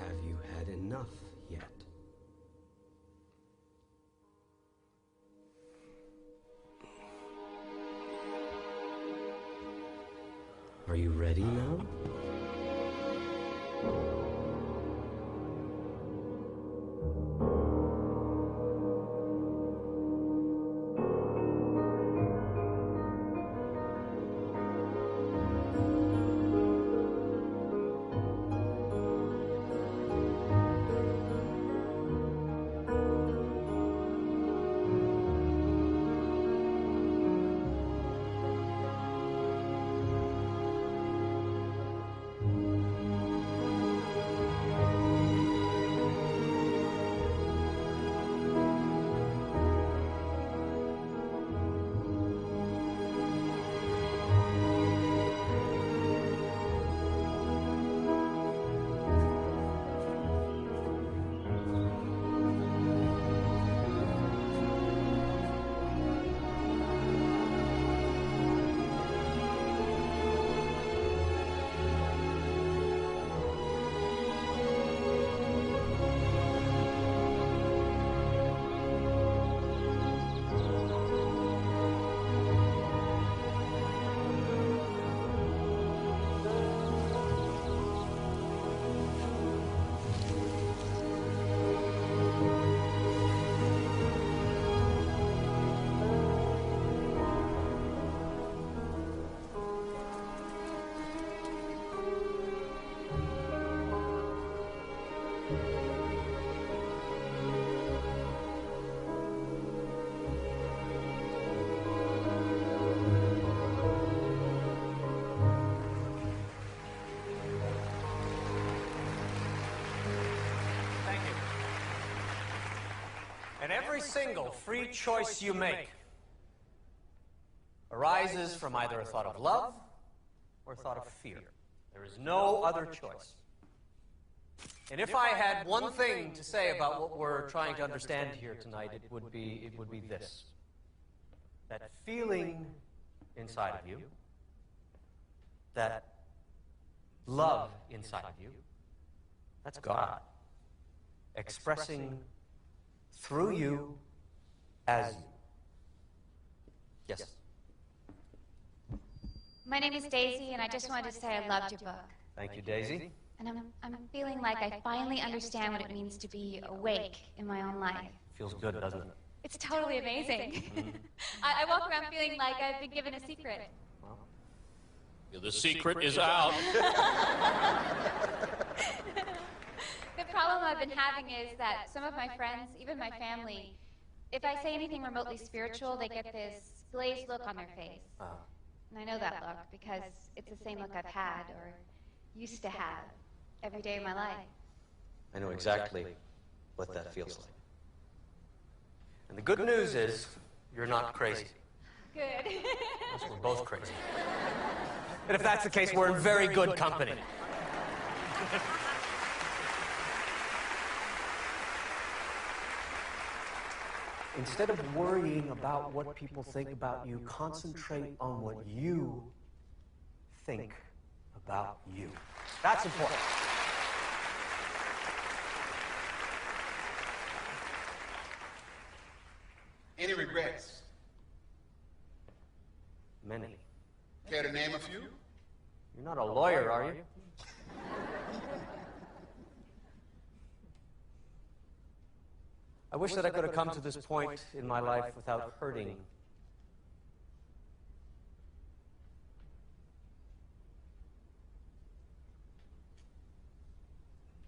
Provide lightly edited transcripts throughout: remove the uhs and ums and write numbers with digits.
have you had enough yet? Are you ready now? And every single free choice you make arises from either a thought of love or a thought of fear. There is no other choice. And if I had one thing to say about what we're trying to understand here tonight, it would be this. That feeling inside of you, that love inside of you, that's God expressing through you as you. Yes? My name is Daisy, and I just wanted to say I loved your book. Thank you, Daisy. And I'm feeling like I finally understand what it means to be awake in my own life. Feels good, doesn't it? It's totally amazing. I walk around feeling like I've been given a secret. Well, the secret is out. The problem I've been having is that some of my friends, even my family, if I say anything remotely spiritual, they get this glazed look on their face. And I know that look because it's the same look I've had or used to have every day of my life. I know exactly what that feels like. And the good news is, you're not crazy. Good. Unless we're both crazy. And if that's the case, we're in very good company. Instead of worrying about what people think about you, concentrate on what you think about you. That's important. Any regrets? Many. Care to name a few? You're not a lawyer, are you? I wish that I could have come to this point in my life without hurting.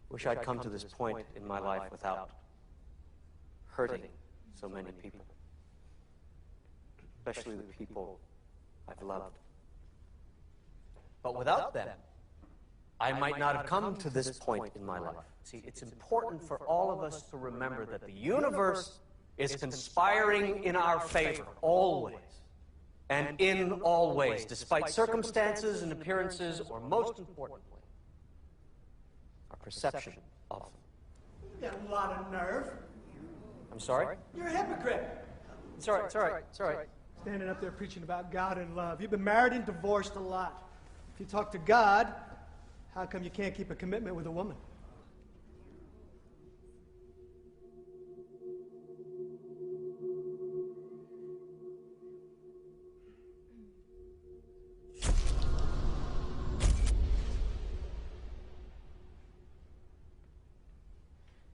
Wish I'd come to this point in my life without hurting so many people, especially the people I've loved. But without them, I might not have come to this point in my life. See, it's important for all of us to remember that the universe is conspiring in our favor, always, and in all ways, despite circumstances and appearances, or most importantly, our perception of them. You got a lot of nerve. I'm sorry? You're a hypocrite. It's all right, it's all right, it's all right. Standing up there preaching about God and love. You've been married and divorced a lot. If you talk to God, how come you can't keep a commitment with a woman?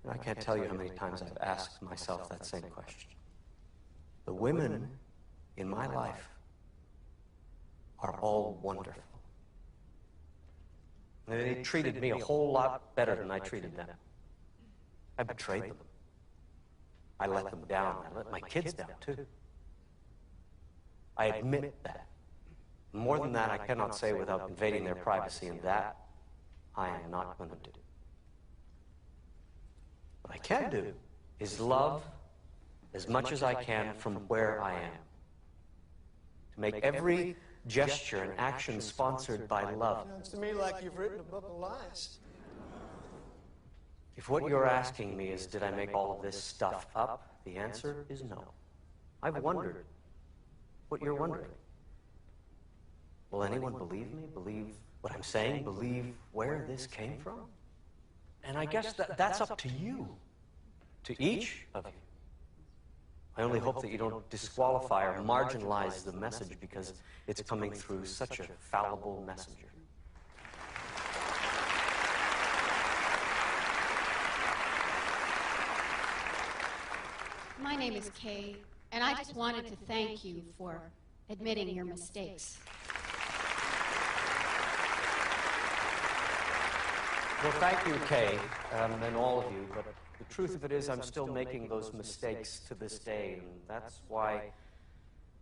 I can't tell you how many times I've asked myself that same question. The women in my life are all wonderful. They treated me a whole lot better than I treated them. I betrayed them. I let them down. I let my kids down, too. I admit that. More than that, I cannot say without invading their privacy, and that I am not going to do. What I can do is love as much as I can from where I am. To make every gesture and action sponsored by love. Sounds to me like you've written a book of lies. If what you're asking me is, did I make all of this stuff up? The answer is no. I've wondered what you're wondering. Will anyone believe me? Believe what I'm saying? Believe where this came from? And I guess that's up to you, to each of you. I only hope that you don't disqualify or marginalize the message because it's coming through such a fallible messenger. My name is Kay, and I just wanted to thank you for admitting your mistakes. Well, thank you, Kay, and all of you, but the truth of it is I'm still making those mistakes to this day, and that's why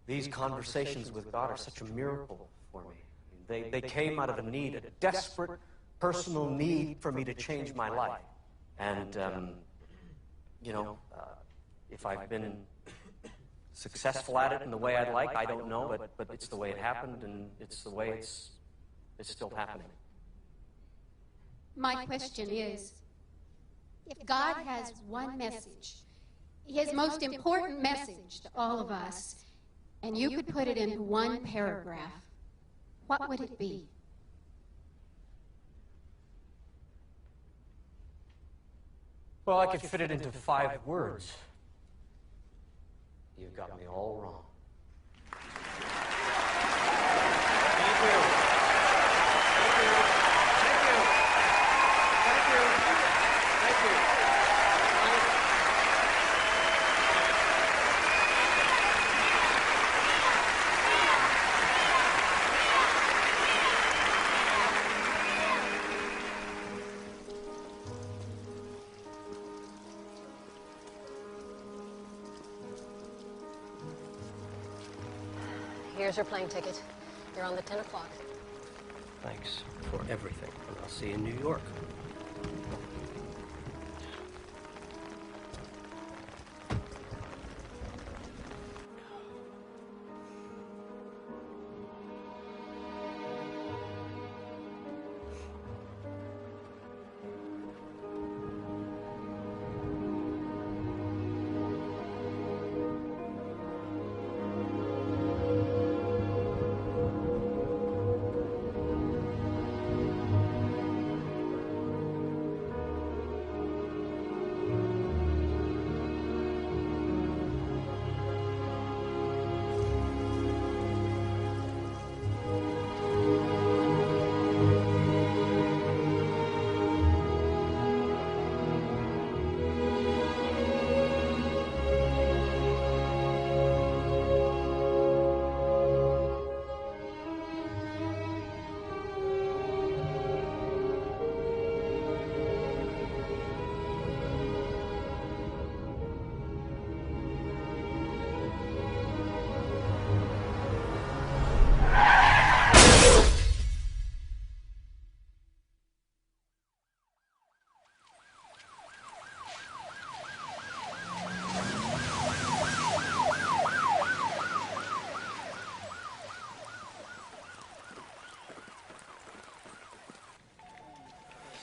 these conversations with God are such a miracle for me. They came out of a need, a desperate personal need for me to change my life. And, if I've been successful at it in the way I'd like, I don't know, but it's the way it happened, and it's the way it's still happening. My question is, if God has one message, his most important message to all of us, and you could put it into one paragraph, what would it be? Well, I could fit it into 5 words. You've got me all wrong. Thank you. Thank you. Thank you. Thank you. Thank you. Here's your plane ticket. You're on the 10 o'clock. Thanks for everything, and I'll see you in New York.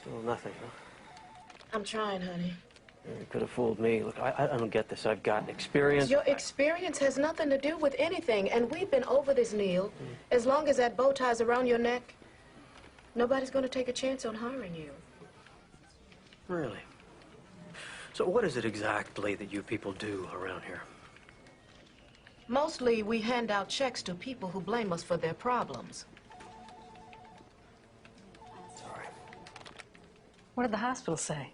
Still nothing, huh? I'm trying, honey. You could have fooled me. Look, I don't get this. I've got experience. Your experience has nothing to do with anything, and we've been over this, Neil. As long as that bow tie's around your neck, nobody's going to take a chance on hiring you. Really? So what is it exactly that you people do around here? Mostly, we hand out checks to people who blame us for their problems. Sorry. What did the hospital say?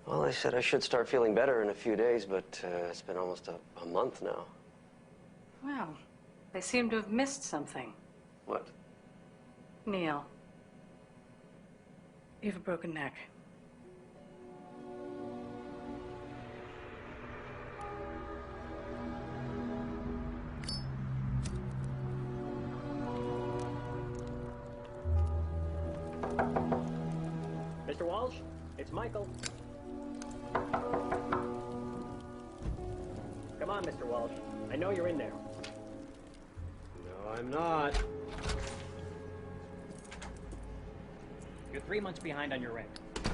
Well, they said I should start feeling better in a few days, but it's been almost a month now. Well, they seem to have missed something. What? Neil, you have a broken neck. Mr. Walsh, it's Michael. Come on, Mr. Walsh. I know you're in there. No, I'm not. You're 3 months behind on your rent. I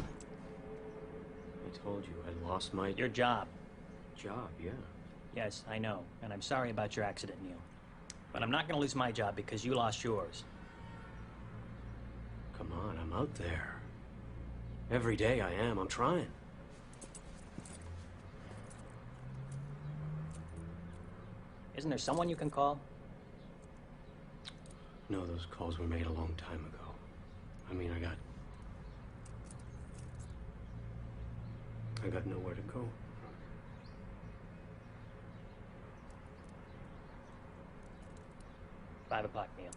told you, I lost my... Your job. Job, yeah. Yes, I know. And I'm sorry about your accident, Neil. But I'm not going to lose my job because you lost yours. Come on, I'm out there. Every day I am. I'm trying. Isn't there someone you can call? No, those calls were made a long time ago. I mean, I got nowhere to go. 5 o'clock, Neil.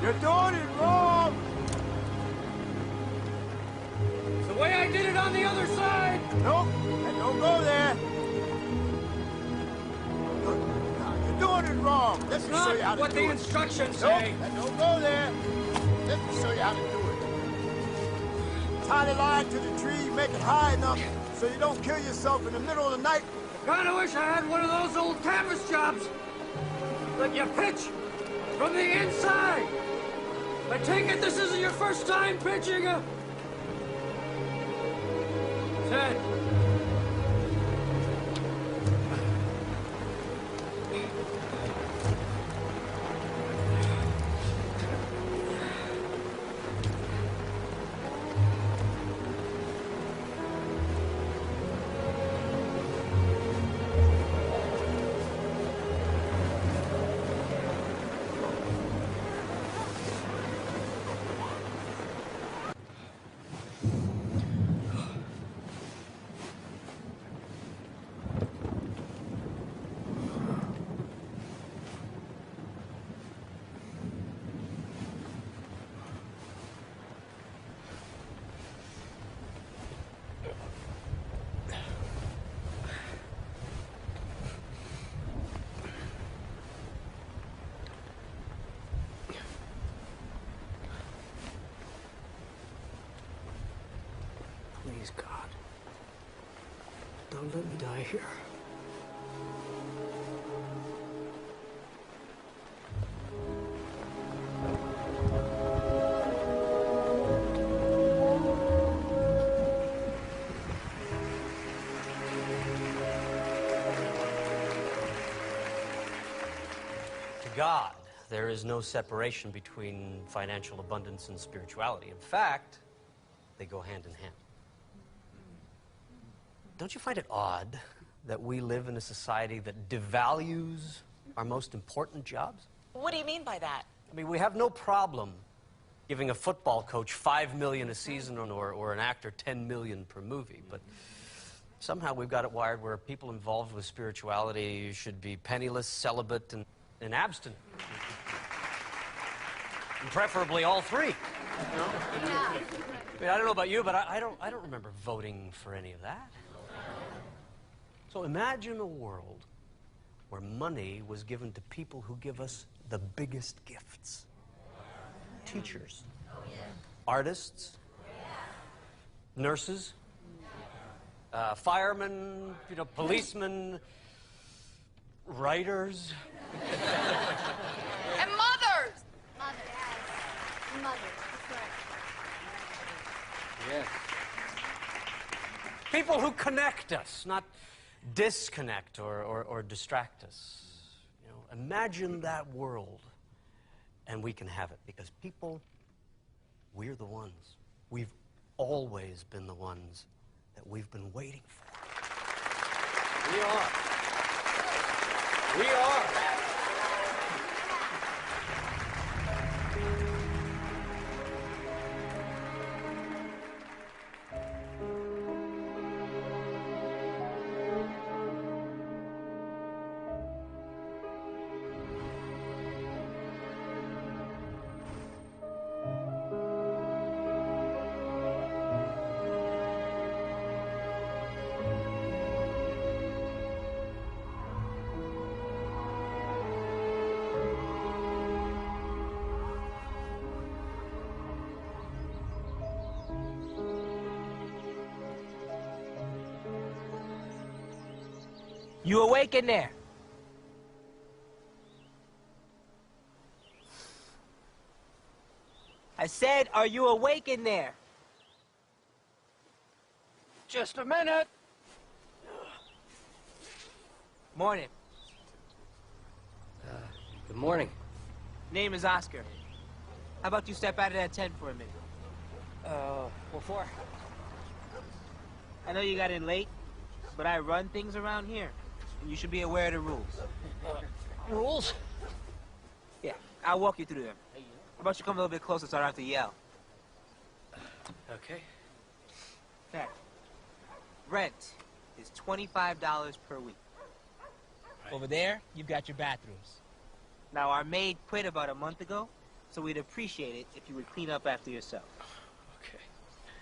You're doing it wrong! It's the way I did it on the other side! Nope, and don't go there. You're doing it wrong. Let me show you how to do it. What the instructions Nope, say. and don't go there. Let me show you how to do it. Tie the line to the tree, make it high enough so you don't kill yourself in the middle of the night. I kinda wish I had one of those old canvas jobs. Let you pitch from the inside. I take it this isn't your first time pitching a... Ted. Please, God. Don't let me die here. To God, there is no separation between financial abundance and spirituality. In fact, they go hand in hand. Don't you find it odd that we live in a society that devalues our most important jobs? What do you mean by that? I mean, we have no problem giving a football coach $5 million a season or an actor $10 million per movie, but somehow we've got it wired where people involved with spirituality should be penniless, celibate, and abstinent. And preferably all three. You know? I mean, I don't know about you, but I don't remember voting for any of that. So imagine a world where money was given to people who give us the biggest gifts. Teachers, artists, nurses, firemen, policemen, writers. And mothers! Mother. Yes. People who connect us, not disconnect or distract us. You know, imagine that world, and we can have it, because people, we're the ones. We've always been the ones that we've been waiting for. We are. We are. You awake in there? I said, are you awake in there? Just a minute. Morning. Good morning. Name is Oscar. How about you step out of that tent for a minute? What for? I know you got in late, but I run things around here. And you should be aware of the rules. Rules? Yeah, I'll walk you through them. How about you come a little bit closer so I don't have to yell? Okay. Okay. Rent is $25 per week. Right. Over there, you've got your bathrooms. Now, our maid quit about a month ago, so we'd appreciate it if you would clean up after yourself. Okay.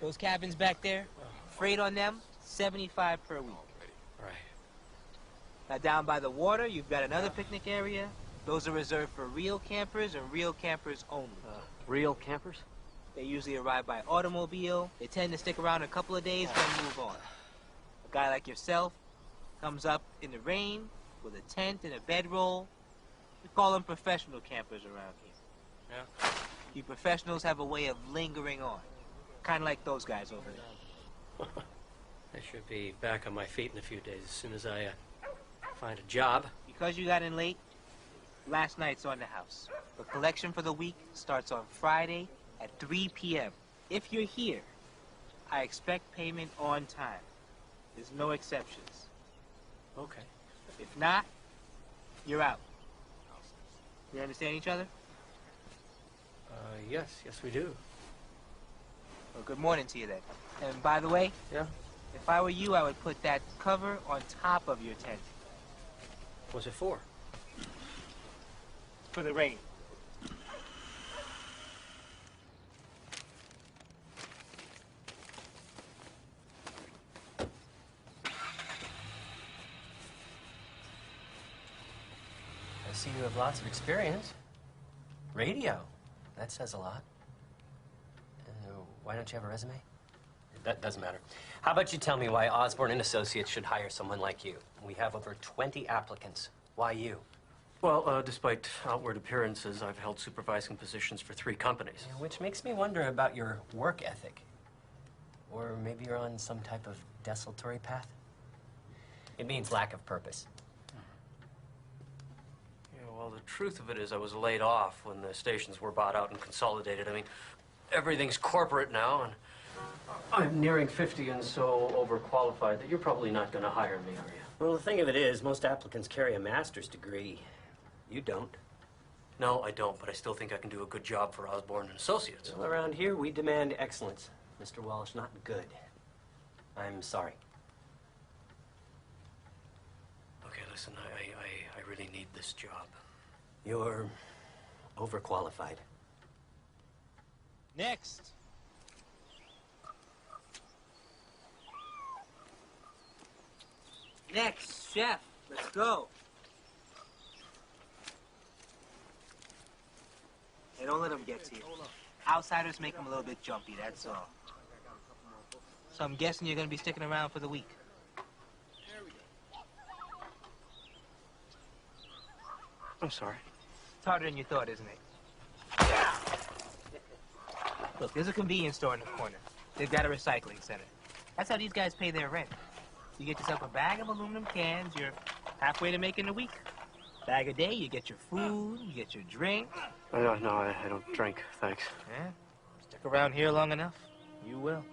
Those cabins back there, freight on them, $75 per week. Right. Now down by the water, you've got another picnic area. Those are reserved for real campers and real campers only. Real campers? They usually arrive by automobile. They tend to stick around a couple of days, then move on. A guy like yourself comes up in the rain with a tent and a bedroll. We call them professional campers around here. Yeah? You professionals have a way of lingering on. Kind of like those guys over there. I should be back on my feet in a few days as soon as I find a job. Because you got in late, last night's on the house. The collection for the week starts on Friday at 3 p.m. If you're here, I expect payment on time. There's no exceptions. Okay. If not, you're out. We understand each other? Yes, we do. Well, good morning to you then. And by the way, Yeah? if I were you, I would put that cover on top of your tent. What's it for? For the rain. I see you have lots of experience. Radio. That says a lot. Why don't you have a resume? That doesn't matter. How about you tell me why Osborne and Associates should hire someone like you? We have over 20 applicants. Why you? Well, despite outward appearances, I've held supervising positions for 3 companies. Yeah, which makes me wonder about your work ethic. Or maybe you're on some type of desultory path? It means lack of purpose. Yeah, well, the truth of it is I was laid off when the stations were bought out and consolidated. I mean, everything's corporate now, and I'm nearing 50 and so overqualified that you're probably not going to hire me, are you? Well, the thing of it is, most applicants carry a master's degree. You don't. No, I don't, but I still think I can do a good job for Osborne and Associates. Well, around here, we demand excellence. Mr. Walsh, not good. I'm sorry. Okay, listen, I really need this job. You're overqualified. Next. Next, chef. Let's go. Hey, don't let them get to you. Outsiders make them a little bit jumpy, that's all. So I'm guessing you're going to be sticking around for the week. I'm sorry. It's harder than you thought, isn't it? Look, there's a convenience store in the corner. They've got a recycling center. That's how these guys pay their rent. You get yourself a bag of aluminum cans, you're halfway to making a week. Bag a day, you get your food, you get your drink. No, I don't drink, thanks. Yeah? Stick around here long enough, you will.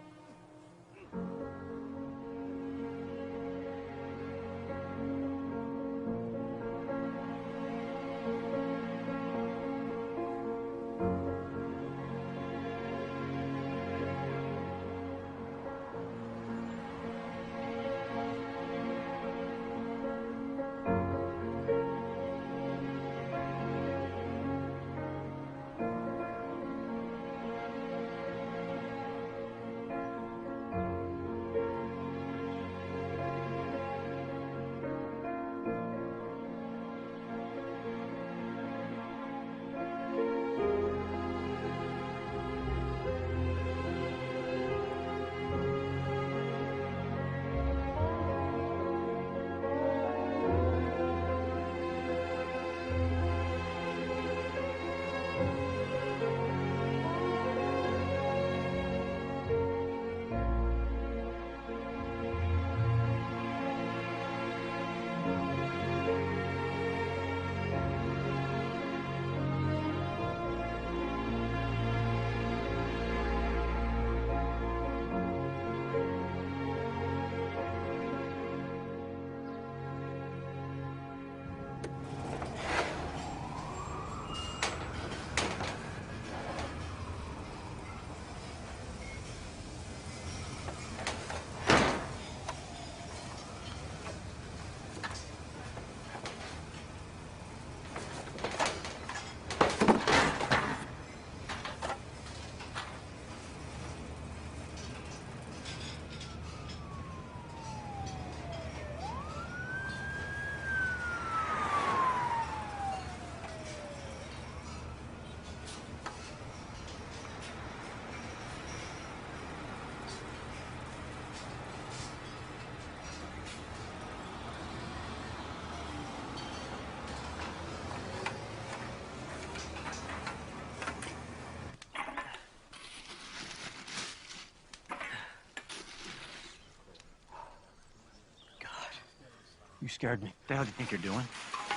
You scared me. What the hell do you think you're doing?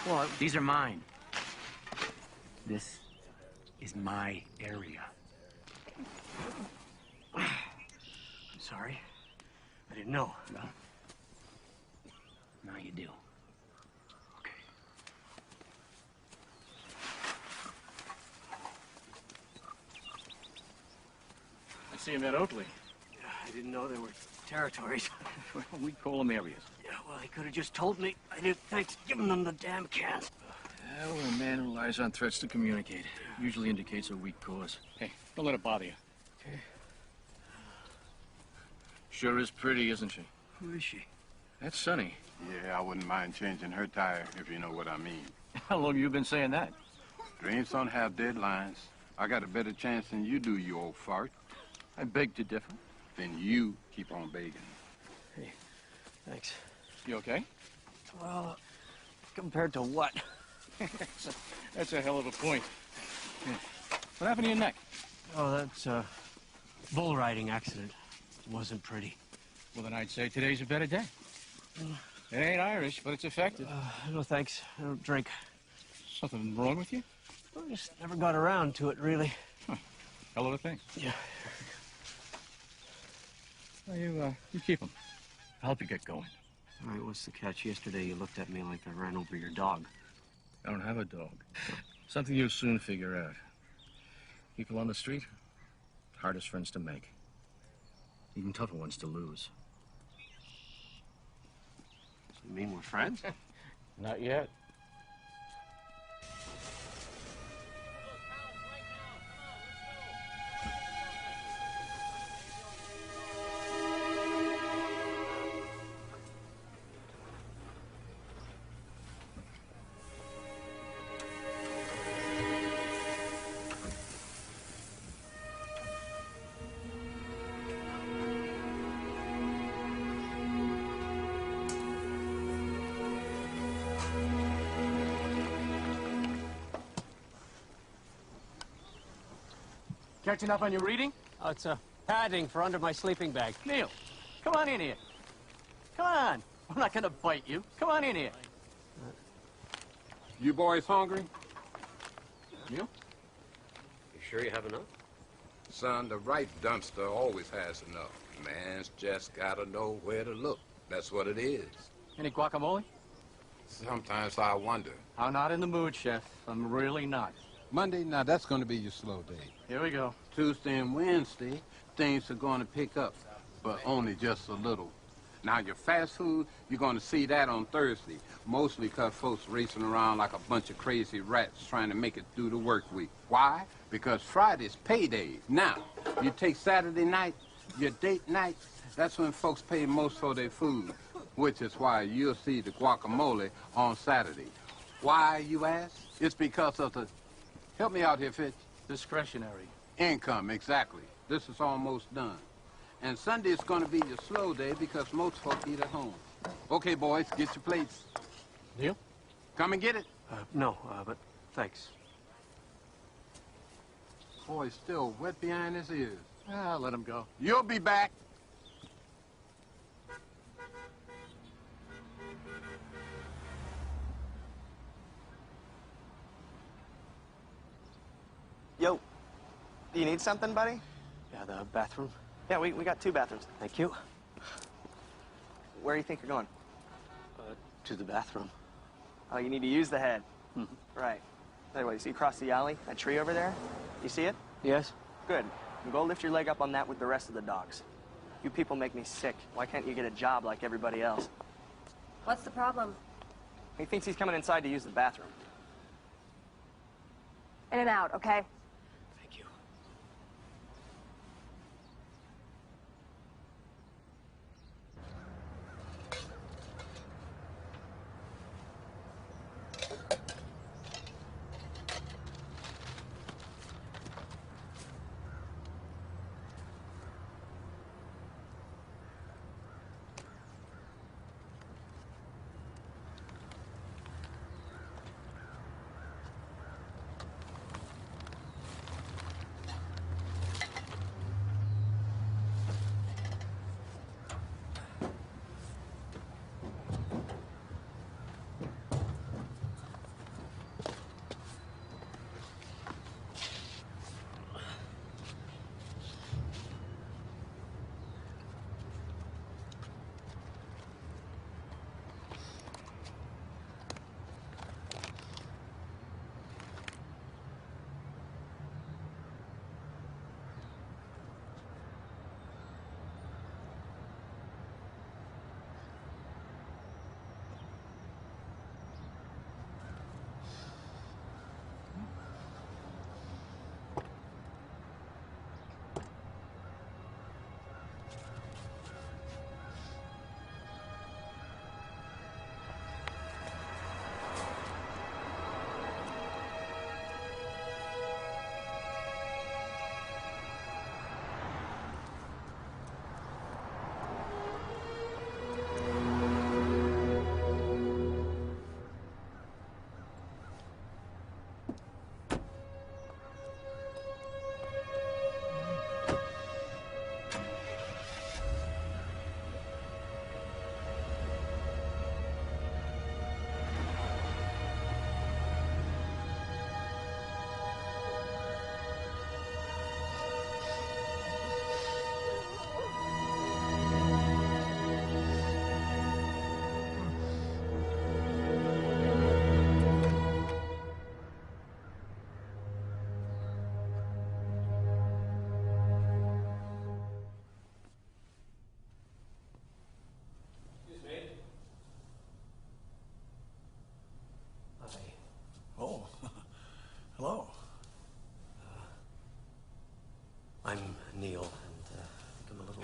Well, These are mine. This is my area. I'm sorry. I didn't know. No. Now you do. Okay. I see him at Oakley. Yeah, I didn't know there were territories. Well, we call them areas. Yeah, well, he could have just told me. I didn't think to give them the damn cans. Well, a man who relies on threats to communicate usually indicates a weak cause. Hey, don't let it bother you. Okay. Sure is pretty, isn't she? Who is she? That's Sunny. Yeah, I wouldn't mind changing her tire, if you know what I mean. How long have you been saying that? Dreams don't have deadlines. I got a better chance than you do, you old fart. I beg to differ. Then you keep on begging. Hey, thanks. You okay? Well, compared to what? That's a hell of a point. Yeah. What happened to your neck? Oh, that's a bull riding accident. It wasn't pretty. Well, then I'd say today's a better day. It ain't Irish, but it's effective. No, thanks. I don't drink. Something wrong with you? I just never got around to it, really. Huh. Hell of a thing. Yeah. Well, you keep them. I'll help you get going. All right, what's the catch? Yesterday you looked at me like I ran over your dog. I don't have a dog. Something you'll soon figure out. People on the street, hardest friends to make. Even tougher ones to lose. So you mean we're friends? Not yet. Catching up on your reading? Oh, it's a padding for under my sleeping bag. Neil, come on in here. Come on. I'm not gonna bite you. Come on in here. You boys hungry? You? You sure you have enough? Son, the right dumpster always has enough. Man's just gotta know where to look. That's what it is. Any guacamole? Sometimes I wonder. I'm not in the mood, Chef. I'm really not. Monday, now that's going to be your slow day. Here we go. Tuesday and Wednesday, things are going to pick up, but only just a little. Now, your fast food, you're going to see that on Thursday, mostly because folks racing around like a bunch of crazy rats trying to make it through the work week. Why? Because Friday's payday. Now, you take Saturday night, your date night, that's when folks pay most for their food, which is why you'll see the guacamole on Saturday. Why, you ask? It's because of the... Help me out here, Fitz. Discretionary. Income, exactly. This is almost done. And Sunday is going to be your slow day because most folk eat at home. Okay, boys, get your plates. Deal? Come and get it. No, but thanks. Boy's still wet behind his ears. Let him go. You'll be back. Yo, do you need something, buddy? Yeah, the bathroom. Yeah, we got 2 bathrooms. Thank you. Where do you think you're going? To the bathroom. Oh, you need to use the head. Right. Tell you what, you see across the alley, that tree over there? You see it? Yes. Good. You go lift your leg up on that with the rest of the dogs. You people make me sick. Why can't you get a job like everybody else? What's the problem? He thinks he's coming inside to use the bathroom. In and out, okay? Thank you.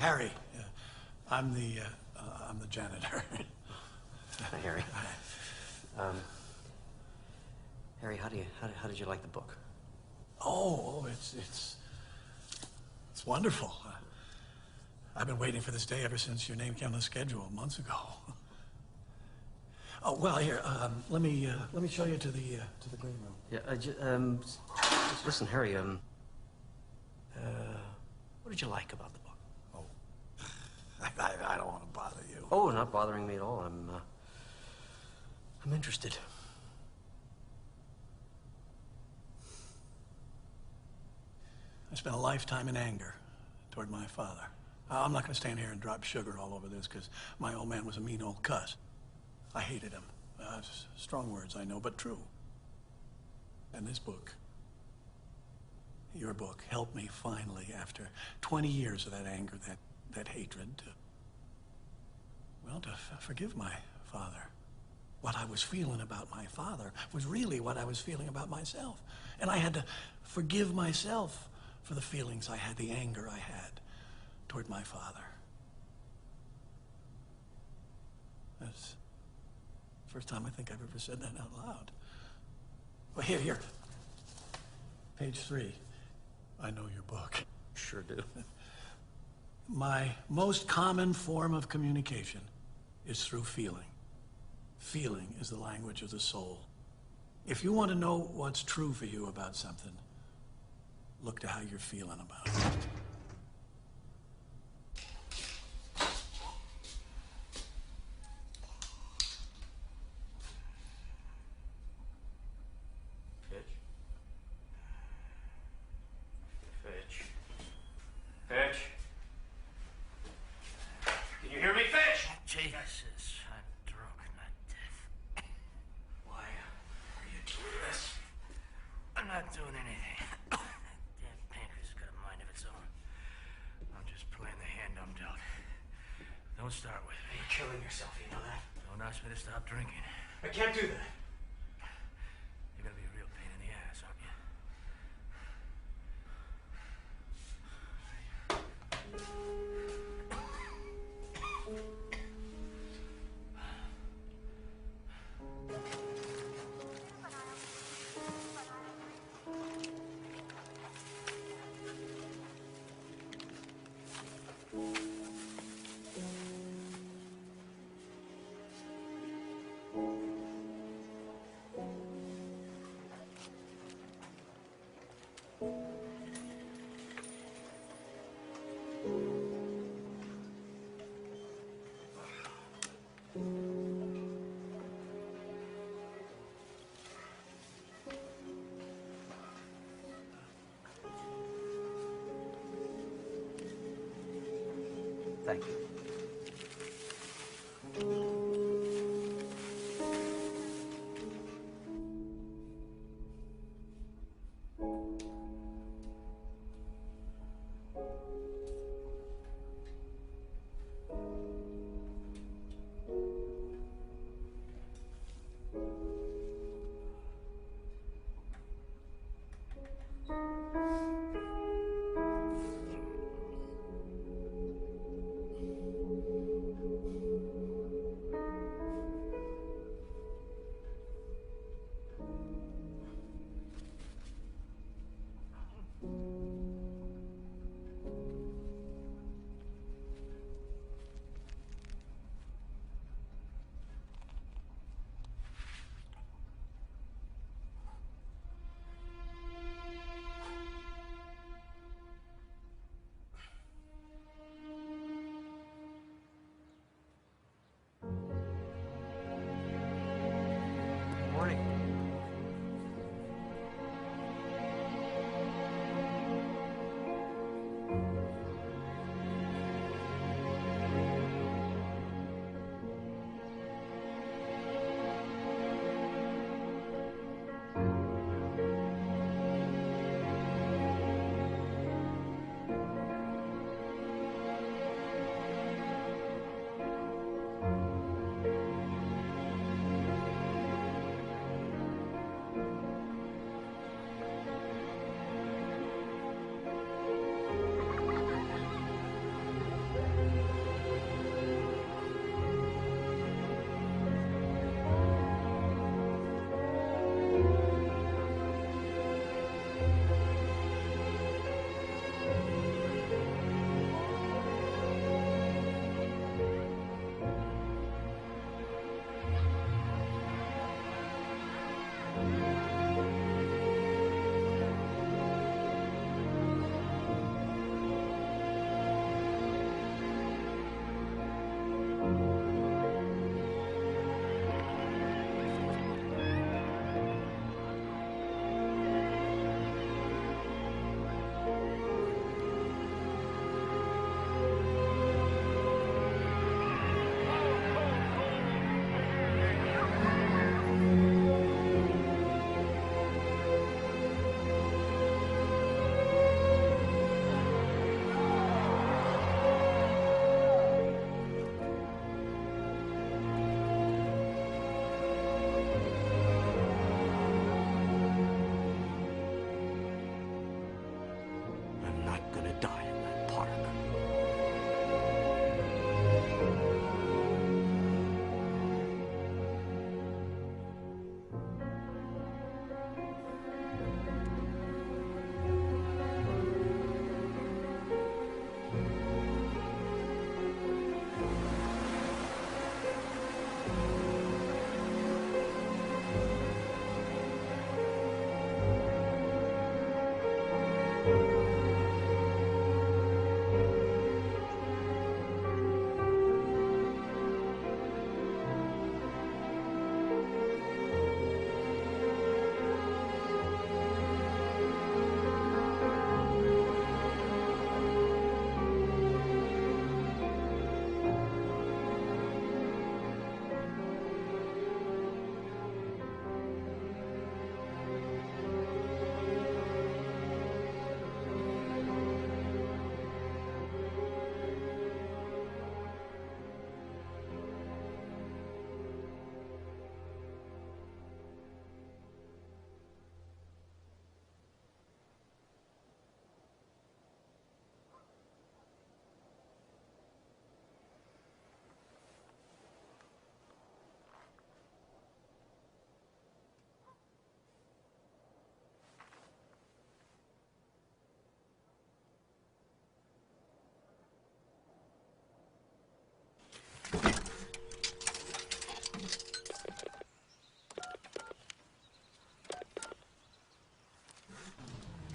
Harry. I'm the janitor. Hi, Harry. Harry, how did you like the book? Oh, it's wonderful. I've been waiting for this day ever since your name came on the schedule months ago. Oh, well, here, let me show you to the green room. Yeah, just listen, Harry, what did you like about the book? Oh, I don't want to bother you. Oh, not bothering me at all. I'm interested. I spent a lifetime in anger toward my father. I'm not going to stand here and drop sugar all over this, because my old man was a mean old cuss. I hated him. Strong words, I know, but true. And this book, your book, helped me finally, after 20 years of that anger, that hatred, to forgive my father. What I was feeling about my father was really what I was feeling about myself. And I had to forgive myself for the feelings I had, the anger I had toward my father. That's the first time I think I've ever said that out loud. Well, here. Page 3. I know your book. Sure do. My most common form of communication is through feeling. Feeling is the language of the soul. If you want to know what's true for you about something, look to how you're feeling about it. Fitch. Can you hear me, Fitch? Jesus, I'm drunk, not deaf. Why are you doing this? I'm not doing anything. Damn pancreas has got a mind of its own. I'm just playing the hand I'm dealt. Don't start with me. You're killing yourself, you know that? Don't ask me to stop drinking. I can't do that. You're gonna be a real pain in the ass, aren't you? Thank you.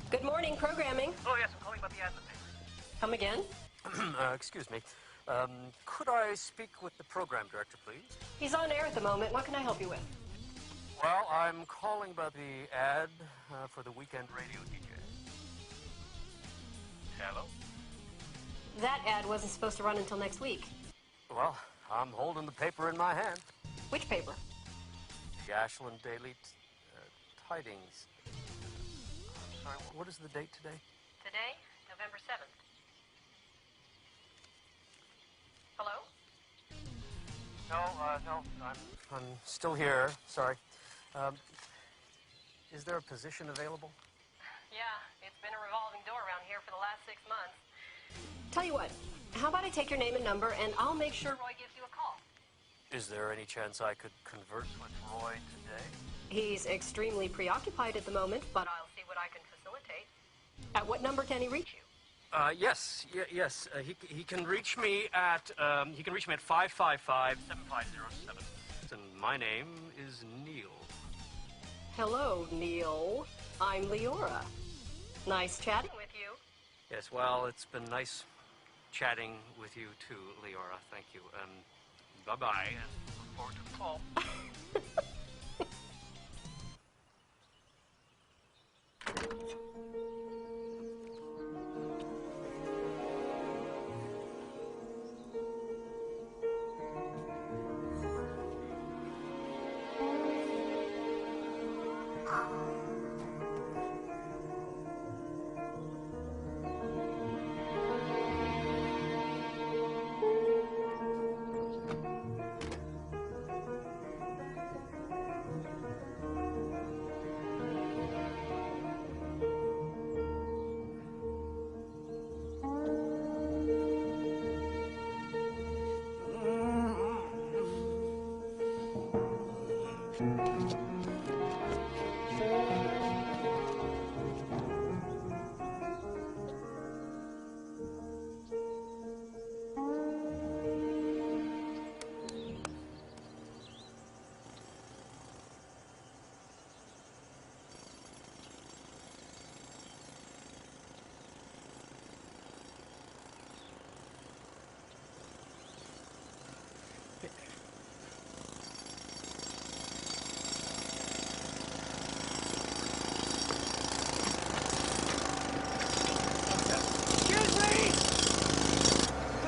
Good morning, programming. Oh, yes, I'm calling about the ad. Come again? Excuse me. Could I speak with the program director, please? He's on air at the moment. What can I help you with? Well, I'm calling about the ad for the weekend radio DJ. Hello? That ad wasn't supposed to run until next week. Well, I'm holding the paper in my hand. Which paper? The Ashland Daily Tidings. I'm sorry, what is the date today? Today, November 7th. Hello? No, I'm still here. Sorry. Is there a position available? Yeah, it's been a revolving door around here for the last 6 months. Tell you what, how about I take your name and number, and I'll make sure Roy gives you a call. Is there any chance I could converse with Roy today? He's extremely preoccupied at the moment, but I'll see what I can facilitate. At what number can he reach you? Yes. He can reach me at 555-7507. And my name is Neil. Hello, Neil. I'm Leora. Nice chatting with you. Yes, well, it's been nice chatting with you too, Leora. Thank you. Bye-bye, and look forward to the call.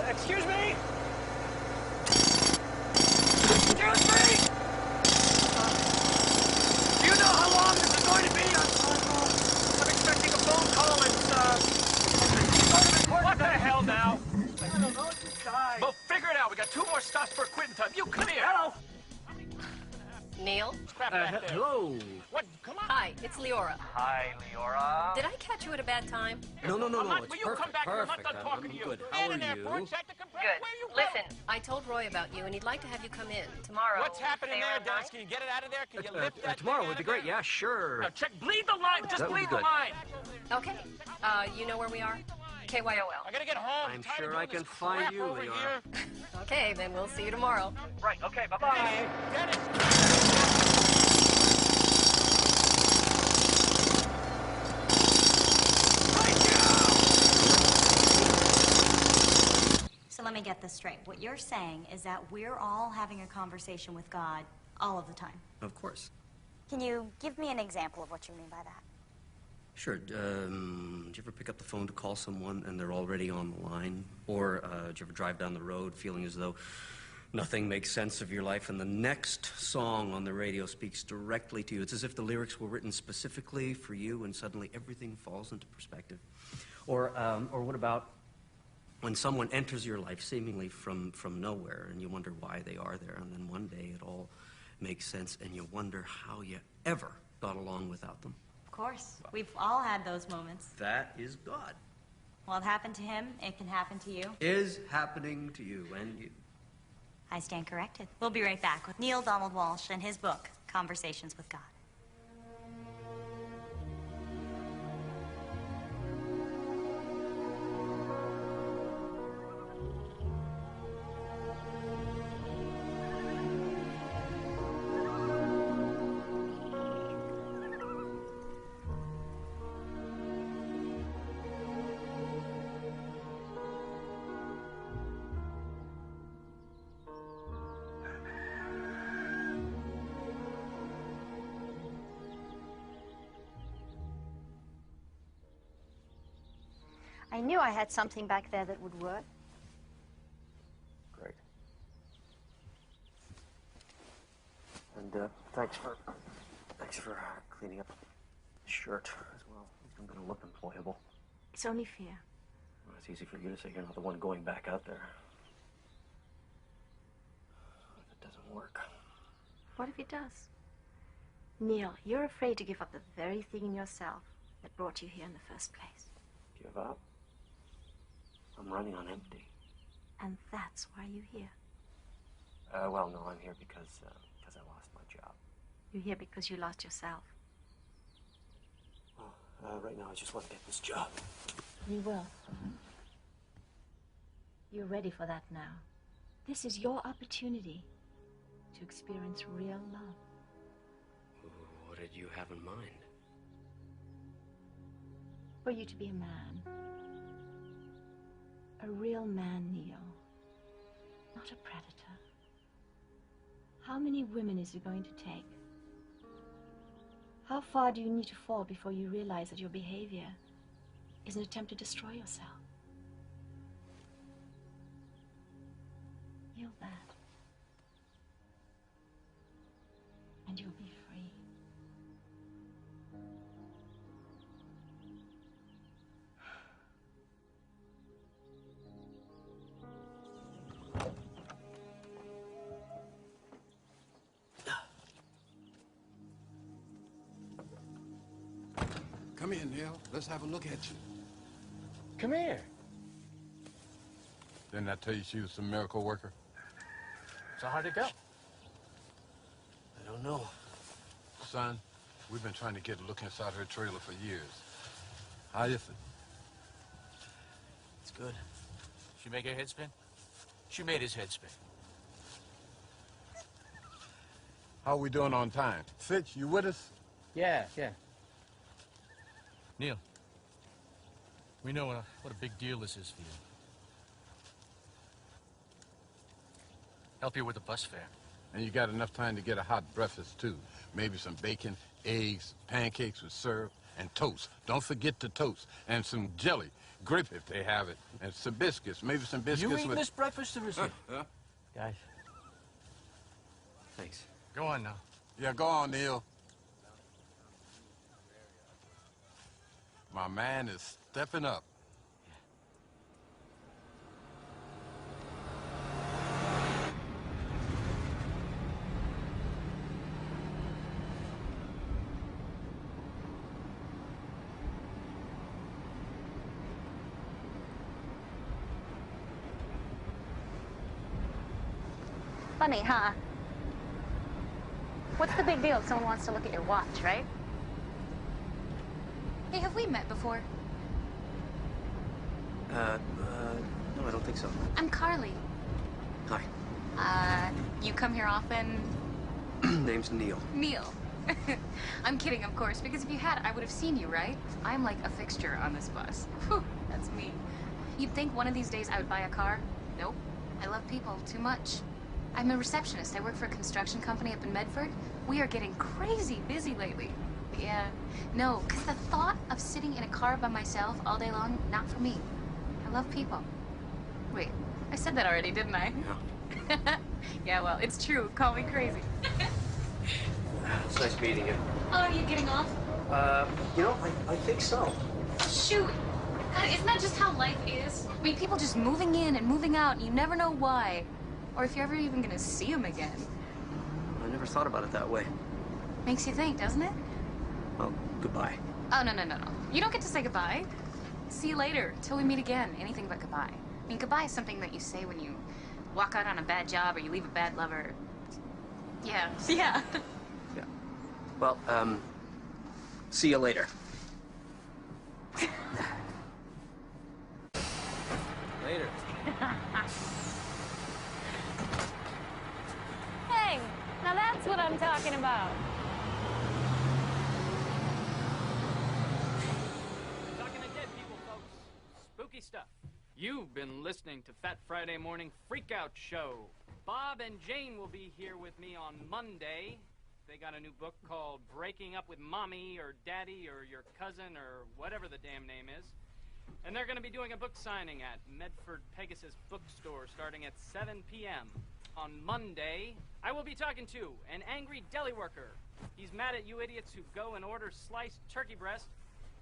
Excuse me! Excuse me! Do you know how long this is going to be? I'm expecting a phone call. It's sort of important. What the hell now? I don't know. It's this guy. Well, figure it out. We got 2 more stops for quitting time. You come here. Hello. Neil? Hello. What? Come on. Hi, it's Leora. Hi, Leora. Did I catch you at a bad time? No, it's Will you perfect, come back here? I'm not perfect. done talking to you. Good. How are you? Good. Listen, I told Roy about you, and he'd like to have you come in tomorrow. What's happening say there, around Dennis? 9? Can you get it out of there? Can you lift that Tomorrow thing would out be of great. there? Yeah, sure. Now, bleed the line. Just That would be bleed the good. line. Okay. You know where we are? KYOL. I gotta get home. I'm tired of sure doing I can this find crap you, over Leora. here. Okay, then we'll see you tomorrow. Right. Okay. Bye-bye. Dennis. So let me get this straight. What you're saying is that we're all having a conversation with God all of the time. Of course. Can you give me an example of what you mean by that? Sure. Do you ever pick up the phone to call someone and they're already on the line? Or do you ever drive down the road feeling as though nothing makes sense of your life and the next song on the radio speaks directly to you? It's as if the lyrics were written specifically for you and suddenly everything falls into perspective. Or what about when someone enters your life seemingly from nowhere and you wonder why they are there, and then one day it all makes sense and you wonder how you ever got along without them? Of course. We've all had those moments. That is God. Well, it happened to him. It can happen to you. Is happening to you and you. I stand corrected. We'll be right back with Neil Donald Walsh and his book, Conversations with God. I knew I had something back there that would work. Great. And thanks for cleaning up the shirt as well. I'm gonna look employable. It's only fair. Well, it's easy for you to say you're not the one going back out there. If it doesn't work. What if it does? Neil, you're afraid to give up the very thing in yourself that brought you here in the first place. Give up? I'm running on empty. And that's why you're here. Well, no, I'm here because I lost my job. You're here because you lost yourself. Well, right now I just want to get this job. You will. You're ready for that now. This is your opportunity to experience real love. What did you have in mind? For you to be a man. A real man, Neil. Not a predator. How many women is it going to take? How far do you need to fall before you realize that your behavior is an attempt to destroy yourself? Yield that. And you'll be free. Come here, Neil. Let's have a look at you. Come here. Didn't I tell you she was a miracle worker? So how'd it go? I don't know. Son, we've been trying to get a look inside her trailer for years. How is it? It's good. She make her head spin? She made his head spin. How are we doing on time? Fitch, you with us? Yeah. Neil, we know what a big deal this is for you. Help you with the bus fare. And you got enough time to get a hot breakfast, too. Maybe some bacon, eggs, pancakes with syrup, and toast. Don't forget the toast. And some jelly. Grape if they have it. And some biscuits. Maybe some biscuits You with... eating this breakfast or is it? Guys. Thanks. Go on now. Yeah, go on, Neil. My man is stepping up. Funny, huh? What's the big deal if someone wants to look at your watch, right? Hey, have we met before? No, I don't think so. I'm Carly. Hi. You come here often? Name's Neil. Neil. I'm kidding, of course, because if you had, I would have seen you, right? I'm like a fixture on this bus. Whew, that's me. You'd think one of these days I would buy a car. Nope. I love people too much. I'm a receptionist. I work for a construction company up in Medford. We are getting crazy busy lately. Yeah. No, because the thought of sitting in a car by myself all day long, not for me. I love people. Wait, I said that already, didn't I? Yeah. Yeah, well, it's true. Call me crazy. It's nice meeting you. Oh, are you getting off? You know, I think so. Shoot. God, isn't that just how life is? I mean, people just moving in and moving out, and you never know why. Or if you're ever even gonna see them again. I never thought about it that way. Makes you think, doesn't it? Well, goodbye. Oh, no. You don't get to say goodbye. See you later, till we meet again. Anything but goodbye. I mean, goodbye is something that you say when you walk out on a bad job or you leave a bad lover. Yeah. Yeah. Well, see you later. Later. Hey, now that's what I'm talking about. Talking to dead people, folks. Spooky stuff. You've been listening to Fat Friday Morning Freakout Show. Bob and Jane will be here with me on Monday. They got a new book called Breaking Up with Mommy or Daddy or Your Cousin or whatever the damn name is. And they're going to be doing a book signing at Medford Pegasus Bookstore starting at 7 p.m. On Monday, I will be talking to an angry deli worker. He's mad at you idiots who go and order sliced turkey breast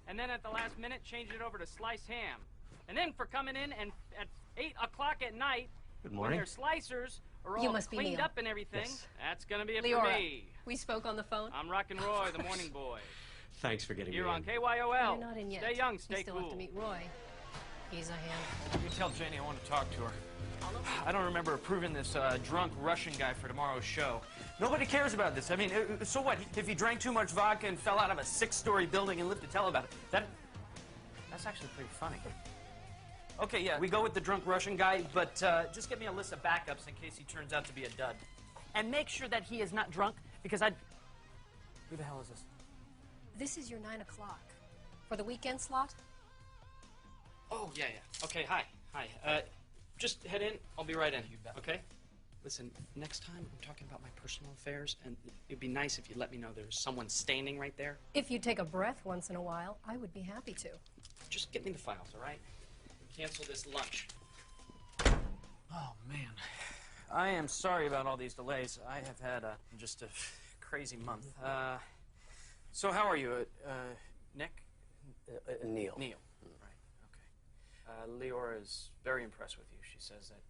and then at the last minute change it over to sliced ham. And then for coming in and at 8 o'clock at night, Good when morning. their slicers are You all must be cleaned Neil. up and everything, Yes. that's going to be it for Leora, me. we spoke on the phone. I'm Rockin' Roy, the morning boy. Thanks for getting You're me on in. KYOL. You're not in yet. Stay young, You stay still cool. have to meet Roy. He's a handful. You tell Janie I want to talk to her. I don't remember approving this drunk Russian guy for tomorrow's show. Nobody cares about this. I mean, so what? If he drank too much vodka and fell out of a 6-story building and lived to tell about it, that's actually pretty funny. Okay, yeah, we go with the drunk Russian guy, but just get me a list of backups in case he turns out to be a dud. And make sure that he is not drunk, because Who the hell is this? This is your 9 o'clock. For the weekend slot? Oh, yeah. Okay, hi. Just head in. I'll be right in. Okay? Listen, next time I'm talking about my personal affairs, and it'd be nice if you let me know there's someone standing right there. If you take a breath once in a while, I would be happy to. Just get me the files, all right? Cancel this lunch. Oh, man. I am sorry about all these delays. I have had just a crazy month. So how are you? Nick? Neil. Neil. Right, okay. Leora is very impressed with you. She says that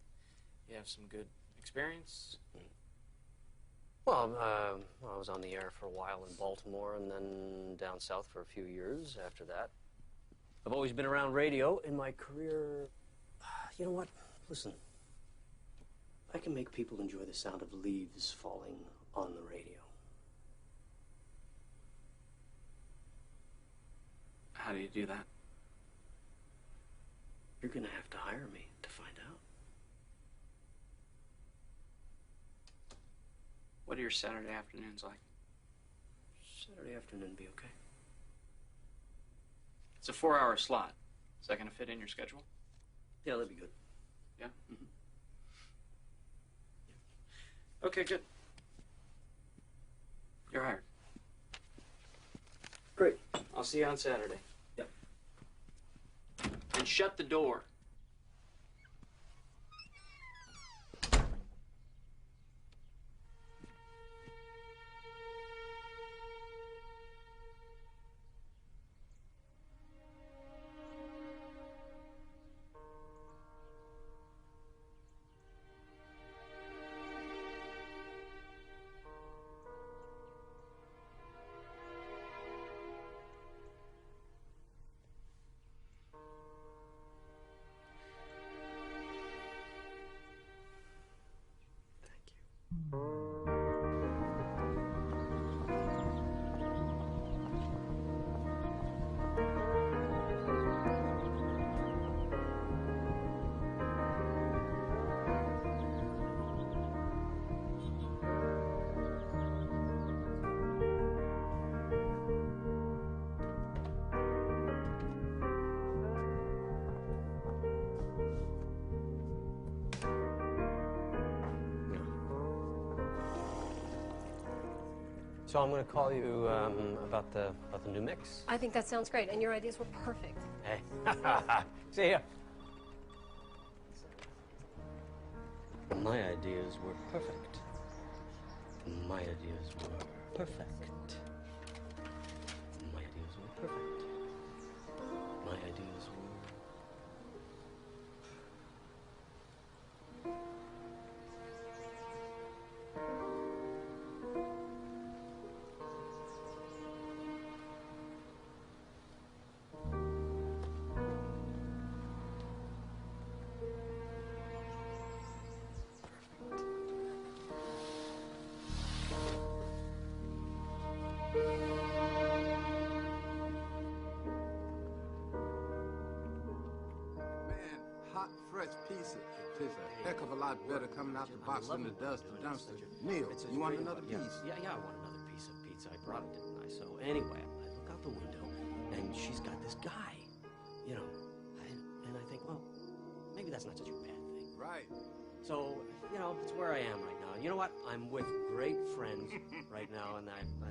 you have some good experience. Well, I was on the air for a while in Baltimore and then down south for a few years after that. I've always been around radio in my career. You know what? Listen, I can make people enjoy the sound of leaves falling on the radio. How do you do that? You're gonna have to hire me to find out. What are your Saturday afternoons like? Saturday afternoon be okay. It's a 4-hour slot. Is that going to fit in your schedule? Yeah, that'd be good. Yeah? Mm-hmm. Okay, good. You're hired. Great. I'll see you on Saturday. Yep. And shut the door. So I'm going to call you about the new mix. I think that sounds great, and your ideas were perfect. Hey, see ya. My ideas were perfect. My ideas were perfect. My ideas were perfect. My ideas were... Hot, fresh pizza tastes a heck of a lot better coming out the box than it does the dumpster. Neil, you want another piece? Yeah, I want another piece of pizza. I brought it, didn't I? So anyway, I look out the window, and she's got this guy, you know, and I think, well, maybe that's not such a bad thing. Right. So, you know, it's where I am right now. You know what? I'm with great friends right now, and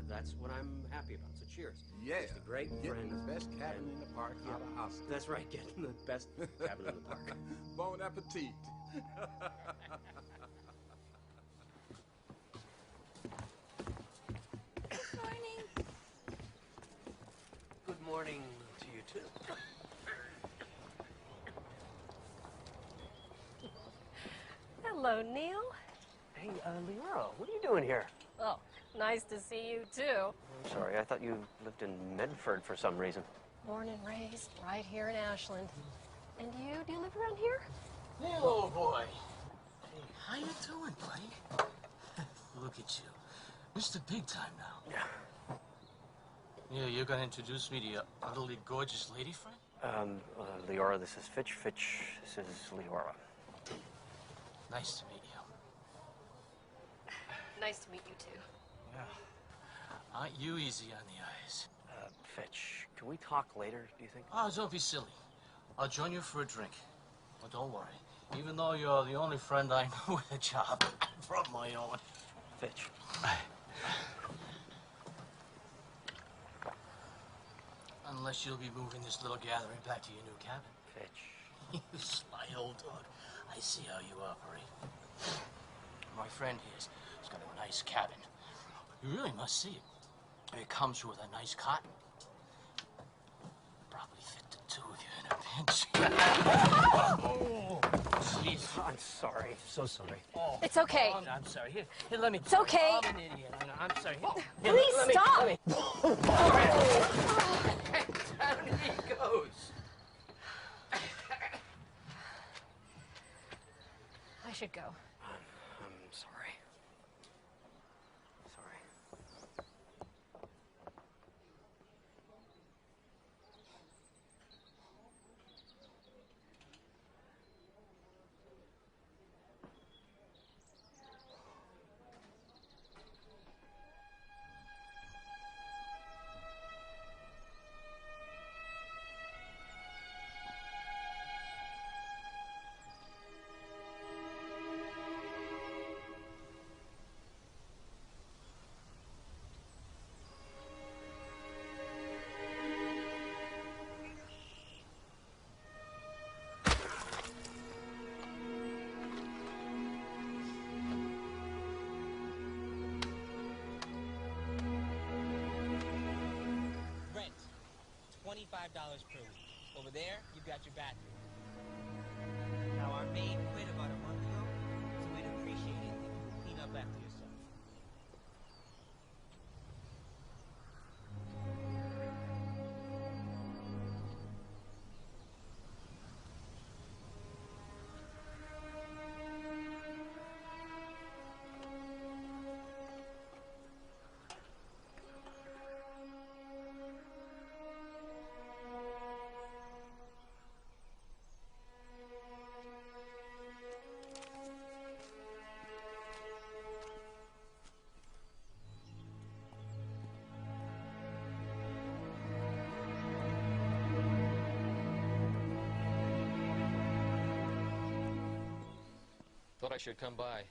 that's what I'm happy about. So cheers. Yeah. Just a great friend. Getting the best cabin in the park out of Oscar. That's right, getting the best cabin in the park. Bon appetit. Morning. Good morning to you, too. Hello, Neil. Hey, Leora, what are you doing here? Oh, nice to see you, too. I'm sorry, I thought you lived in Medford for some reason. Born and raised right here in Ashland. And you? Do you live around here? Neil, old boy. Hey, how you doing, buddy? Look at you. Mr. Big Time now. Yeah. Yeah, you're gonna introduce me to your utterly gorgeous lady friend? Leora, this is Fitch. Fitch, this is Leora. Nice to meet you. Nice to meet you, too. Yeah. Aren't you easy on the eyes? Fitch, can we talk later, do you think? Oh, don't be silly. I'll join you for a drink. But don't worry. Even though you're the only friend I know with a job from my own. Fitch. Unless you'll be moving this little gathering back to your new cabin. Fitch. You sly old dog. I see how you operate. My friend here's got a nice cabin. You really must see it. It comes with a nice cot. Probably fit the two of you in a pinch. Oh, jeez. I'm sorry. So sorry. Oh, It's okay. Oh, I'm sorry. Here, let me. It's okay. I'm an idiot. I'm sorry. Here, Please let me- stop. let me- Down he goes. I should go. I'm sorry. Sorry. Rent, $25 per week. Over there, you've got your bathroom. Now, our maid quit about a month ago, so we'd appreciate it if you would clean up after yourself. Thought I should come by,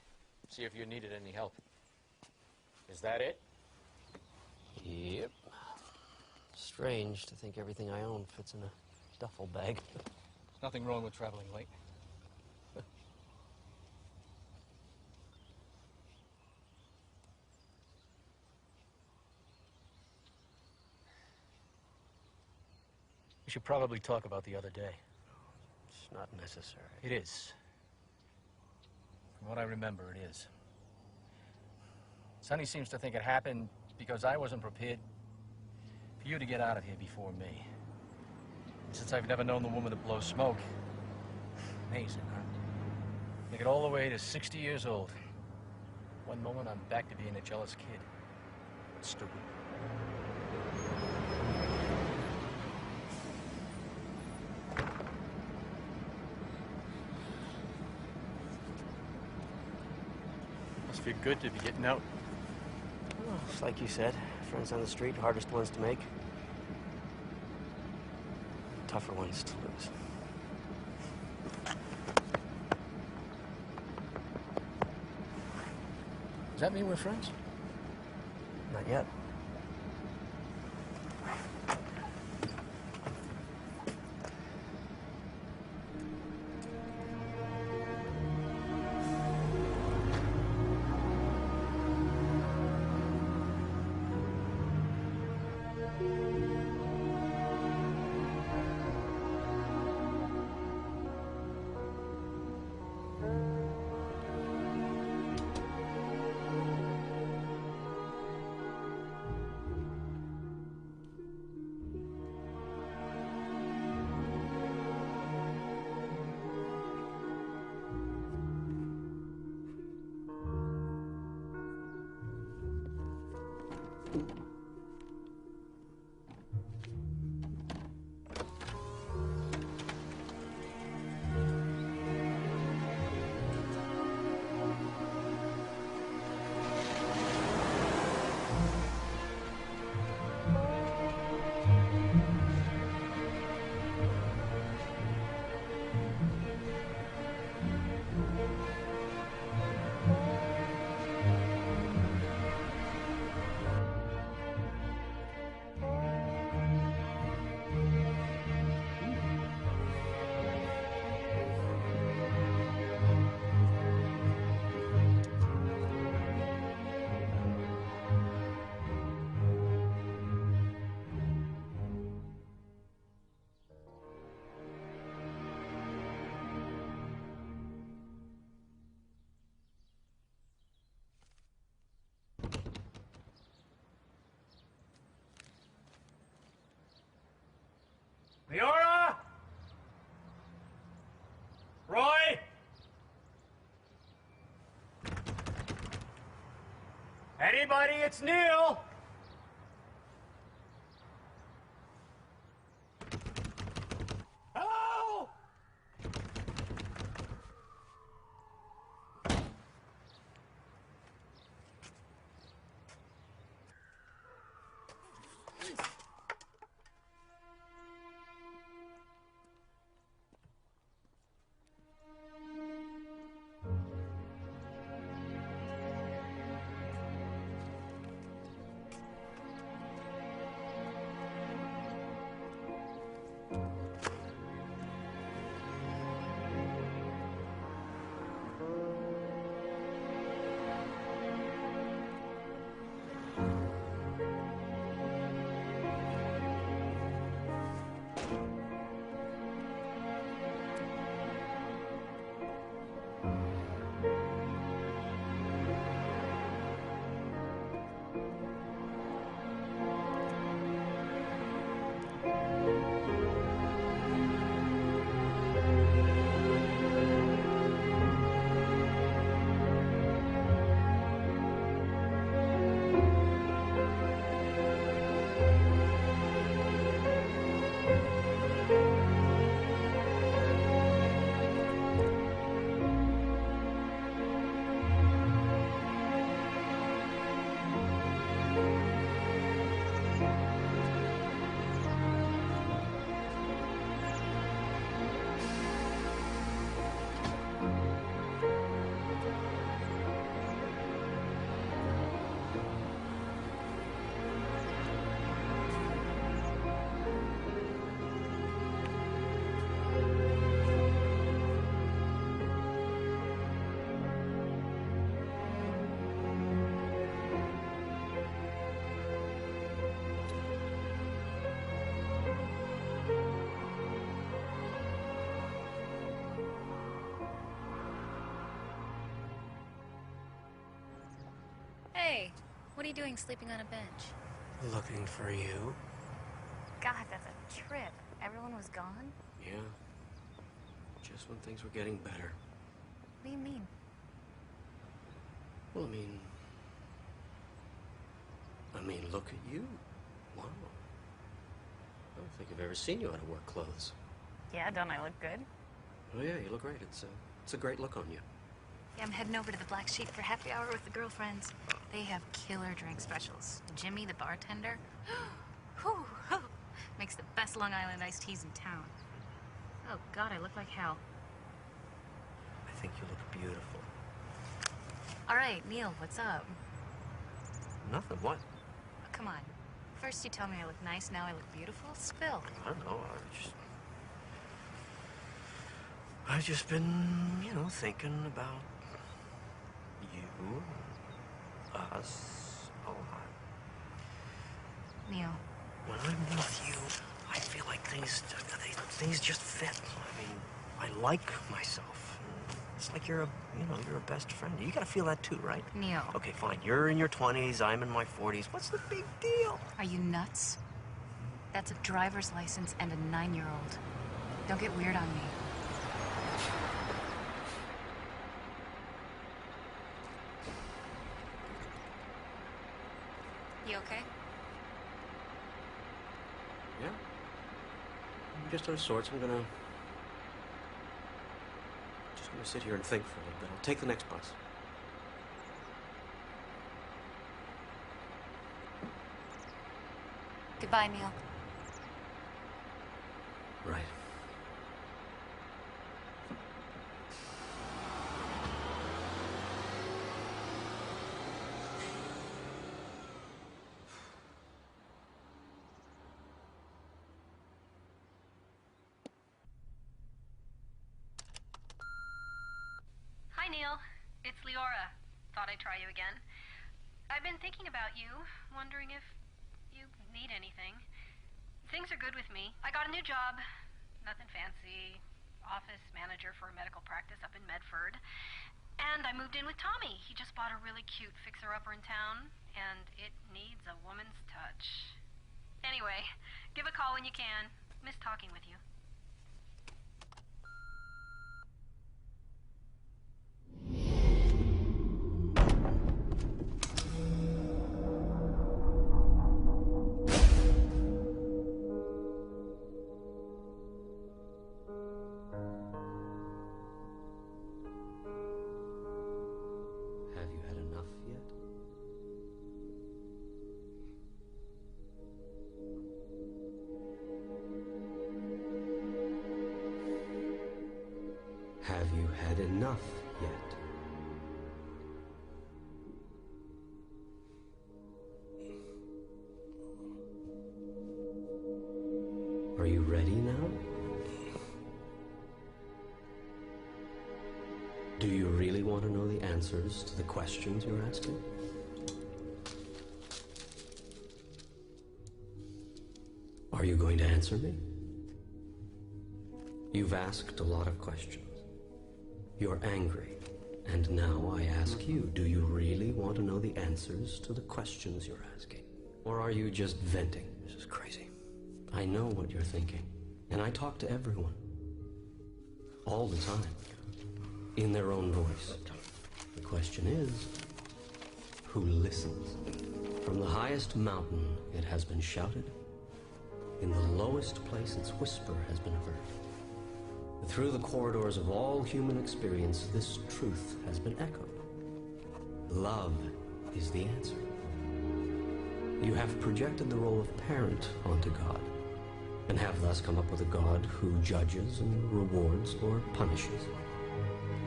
see if you needed any help. Is that it? Yep. Strange to think everything I own fits in a duffel bag. There's nothing wrong with traveling late. We should probably talk about the other day. It's not necessary. It is. From what I remember, it is. Sonny seems to think it happened because I wasn't prepared for you to get out of here before me. And since I've never known the woman to blow smoke, amazing, huh? Make it all the way to 60 years old. One moment, I'm back to being a jealous kid. Stupid. Must feel good to be getting out. Well, it's like you said, friends on the street, hardest ones to make. Tougher ones to lose. Does that mean we're friends? Not yet. Leora? Roy? Anybody? It's Neil. Hello? Hey, what are you doing sleeping on a bench? Looking for you. God, that's a trip. Everyone was gone? Yeah. Just when things were getting better. What do you mean? Well, I mean, look at you. Wow. I don't think I've ever seen you out of work clothes. Yeah, don't I look good? Oh yeah, you look great. It's a great look on you. Yeah, I'm heading over to the Black Sheep for happy hour with the girlfriends. They have killer drink specials. Jimmy, the bartender, whew, makes the best Long Island iced teas in town. Oh, God, I look like hell. I think you look beautiful. All right, Neil, what's up? Nothing. What? Come on. First you tell me I look nice, now I look beautiful. Spill. I don't know. I've just been, you know, thinking about you, us, a lot. Neil. When I'm with you, I feel like things just fit. I mean, I like myself. It's like you're a best friend. You gotta feel that too, right? Neil. Okay, fine. You're in your 20s, I'm in my 40s. What's the big deal? Are you nuts? That's a driver's license and a 9-year-old. Don't get weird on me. You okay? Yeah. I'm just out of sorts. I'm gonna sit here and think for a little bit. I'll take the next bus. Goodbye, Neil. Right. Hi, Neil. It's Leora. Thought I'd try you again. I've been thinking about you, wondering if you need anything. Things are good with me. I got a new job. Nothing fancy. Office manager for a medical practice up in Medford. And I moved in with Tommy. He just bought a really cute fixer-upper in town, and it needs a woman's touch. Anyway, give a call when you can. Miss talking with you. Have you had enough yet? Have you had enough yet? Are you ready now? Do you really want to know the answers to the questions you're asking? Are you going to answer me? You've asked a lot of questions. You're angry. And now I ask you, do you really want to know the answers to the questions you're asking? Or are you just venting? This is crazy. I know what you're thinking. And I talk to everyone. All the time. In their own voice. The question is, who listens? From the highest mountain it has been shouted. In the lowest place its whisper has been heard. Through the corridors of all human experience, this truth has been echoed. Love is the answer. You have projected the role of parent onto God, and have thus come up with a God who judges and rewards or punishes.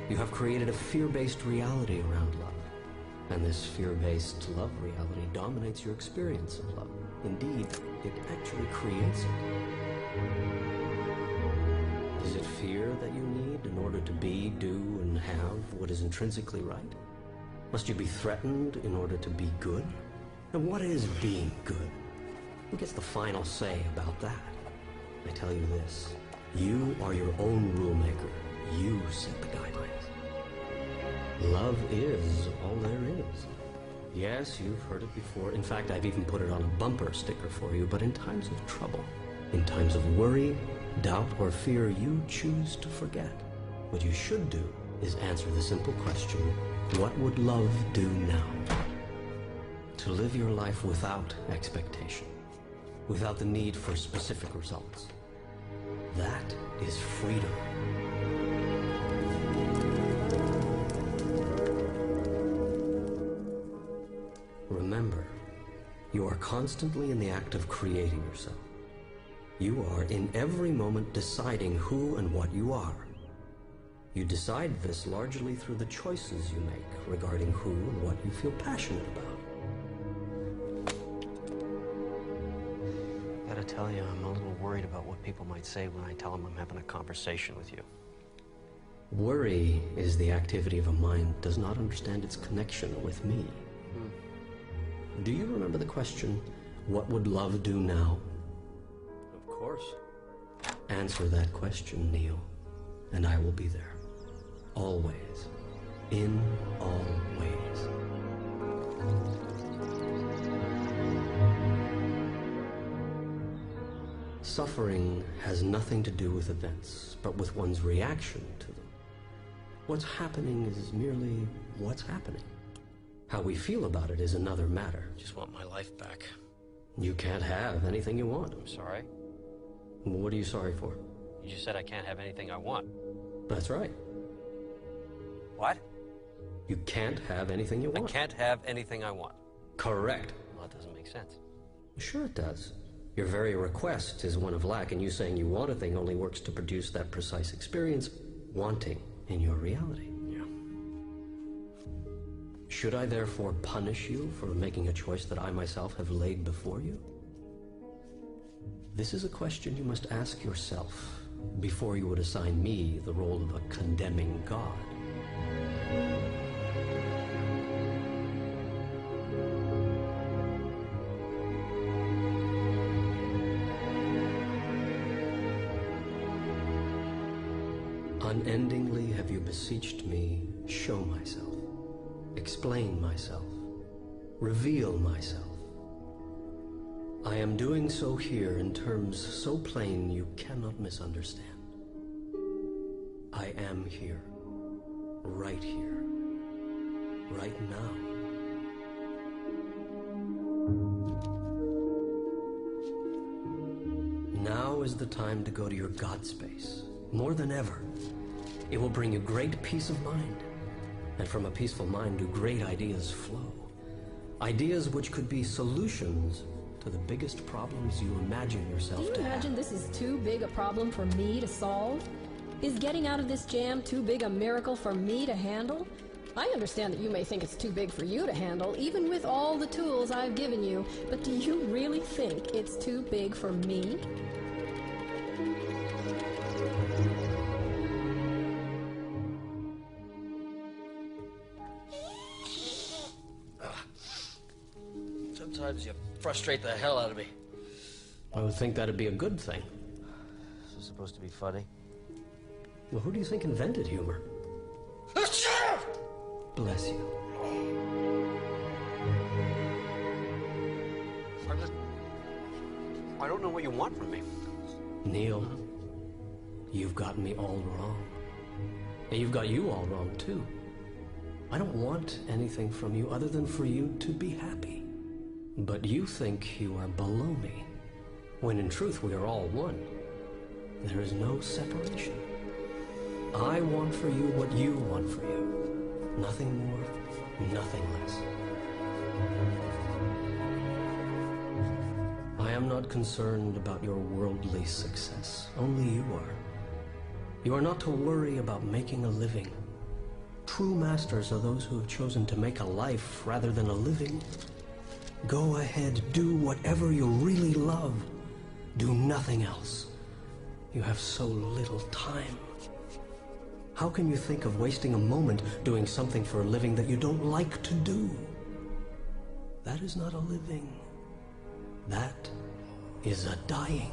You have created a fear-based reality around love, and this fear-based love reality dominates your experience of love. Indeed, it actually creates it. Is it fear that you need in order to be, do, and have what is intrinsically right? Must you be threatened in order to be good? And what is being good? Who gets the final say about that? I tell you this, you are your own rule maker. You set the guidelines. Love is all there is. Yes, you've heard it before. In fact, I've even put it on a bumper sticker for you. But in times of trouble, in times of worry, doubt, or fear, you choose to forget. What you should do is answer the simple question, what would love do now? To live your life without expectation, without the need for specific results. That is freedom. Remember, you are constantly in the act of creating yourself. You are in every moment deciding who and what you are. You decide this largely through the choices you make regarding who and what you feel passionate about. Gotta tell you, I'm a little worried about what people might say when I tell them I'm having a conversation with you. Worry is the activity of a mind that does not understand its connection with me. Do you remember the question, what would love do now? Of course. Answer that question, Neil, and I will be there. Always. In all ways. Suffering has nothing to do with events, but with one's reaction to them. What's happening is merely what's happening. How we feel about it is another matter. Just want my life back. You can't have anything you want. I'm sorry. What are you sorry for? You just said I can't have anything I want. That's right. What? You can't have anything you want. I can't have anything I want. Correct. Well, that doesn't make sense. Sure it does. Your very request is one of lack, and you saying you want a thing only works to produce that precise experience, wanting, in your reality. Yeah. Should I therefore punish you for making a choice that I myself have laid before you? This is a question you must ask yourself before you would assign me the role of a condemning God. Unendingly have you beseeched me, show myself, explain myself, reveal myself. I am doing so here in terms so plain you cannot misunderstand. I am here, right now. Now is the time to go to your God space, more than ever. It will bring you great peace of mind, and from a peaceful mind do great ideas flow. Ideas which could be solutions to the biggest problems you imagine yourself to have. Do you imagine this is too big a problem for me to solve? Is getting out of this jam too big a miracle for me to handle? I understand that you may think it's too big for you to handle, even with all the tools I've given you, but do you really think it's too big for me? Sometimes you frustrate the hell out of me. I would think that'd be a good thing. This is supposed to be funny. Well, who do you think invented humor? Bless you. I don't know what you want from me. Neil, you've gotten me all wrong. And you've got you all wrong, too. I don't want anything from you other than for you to be happy. But you think you are below me, when in truth we are all one. There is no separation. I want for you what you want for you. Nothing more, nothing less. I am not concerned about your worldly success. Only you are. You are not to worry about making a living. True masters are those who have chosen to make a life rather than a living. Go ahead, do whatever you really love. Do nothing else. You have so little time. How can you think of wasting a moment doing something for a living that you don't like to do? That is not a living. That is a dying.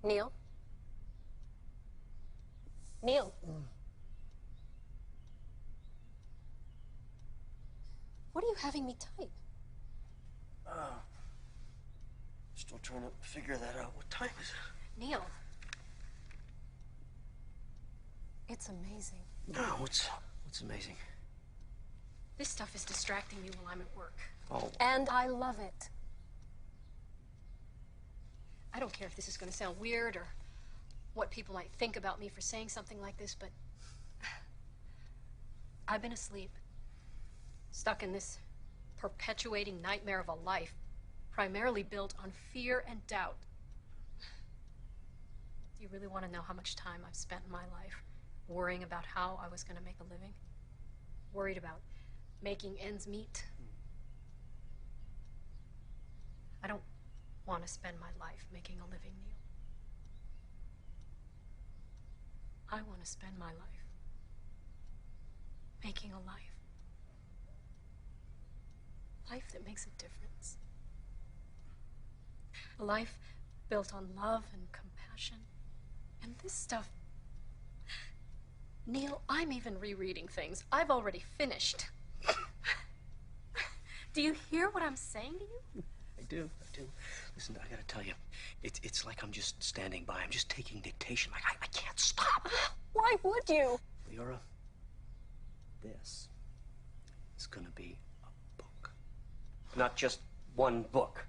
Neil? Neil? What are you having me type? Still trying to figure that out. What time is it? Neil. It's amazing. No, what's amazing? This stuff is distracting me while I'm at work. Oh. And I love it. I don't care if this is going to sound weird or what people might think about me for saying something like this, but I've been asleep, stuck in this perpetuating nightmare of a life, primarily built on fear and doubt. Do you really want to know how much time I've spent in my life worrying about how I was going to make a living? Worried about making ends meet? I don't want to spend my life making a living, Neil. I want to spend my life making a life. Life that makes a difference. A life built on love and compassion. And this stuff... Neil, I'm even rereading things I've already finished. Do you hear what I'm saying to you? I do. Listen, I gotta tell you, it's like I'm just standing by. I'm just taking dictation. Like, I can't stop. Why would you? Leora, this is gonna be a book. Not just one book.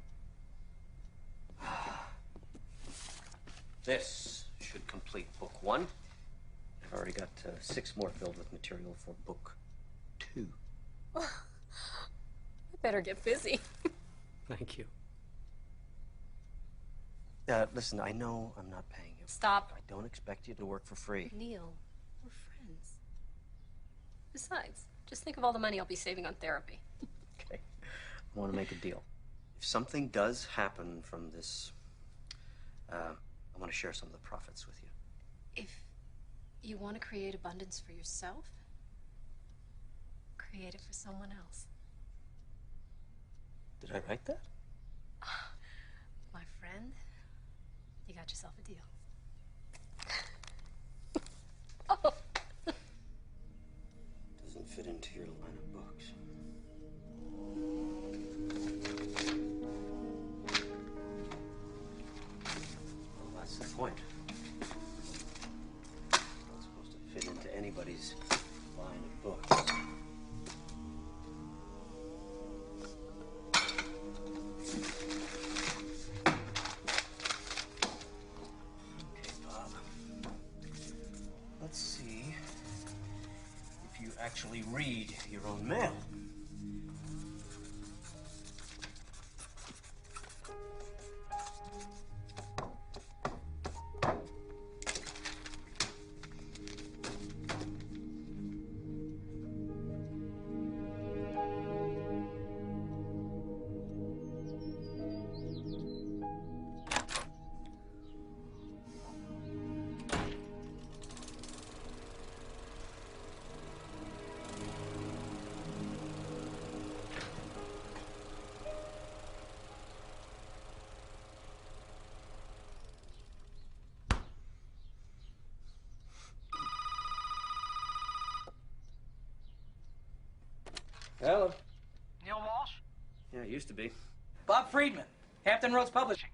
This should complete book 1. I've already got 6 more filled with material for book 2. I better get busy. Thank you. Listen, I know I'm not paying you. Stop. I don't expect you to work for free. Neil, we're friends. Besides, just think of all the money I'll be saving on therapy. Okay. I want to make a deal. If something does happen from this, I want to share some of the profits with you. If you want to create abundance for yourself, create it for someone else. Did I write that? My friend, you got yourself a deal. Oh. Doesn't fit into your line of books. Well, that's the point. It's not supposed to fit into anybody's line of books. Actually read your own mail. Hello. Neil Walsh? Yeah, it used to be. Bob Friedman, Hampton Roads Publishing.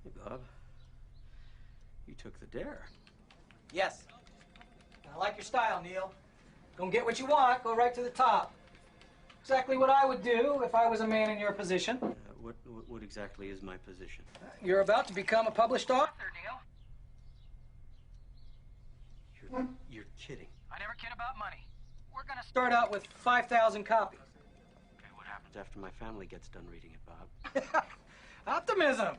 Hey, Bob. You took the dare. Yes. I like your style, Neil. Don't get what you want, go right to the top. Exactly what I would do if I was a man in your position. What exactly is my position? You're about to become a published author, Neil. You're kidding. I never kid about money. We're gonna start out with 5,000 copies. Okay, what happens after my family gets done reading it, Bob? Optimism.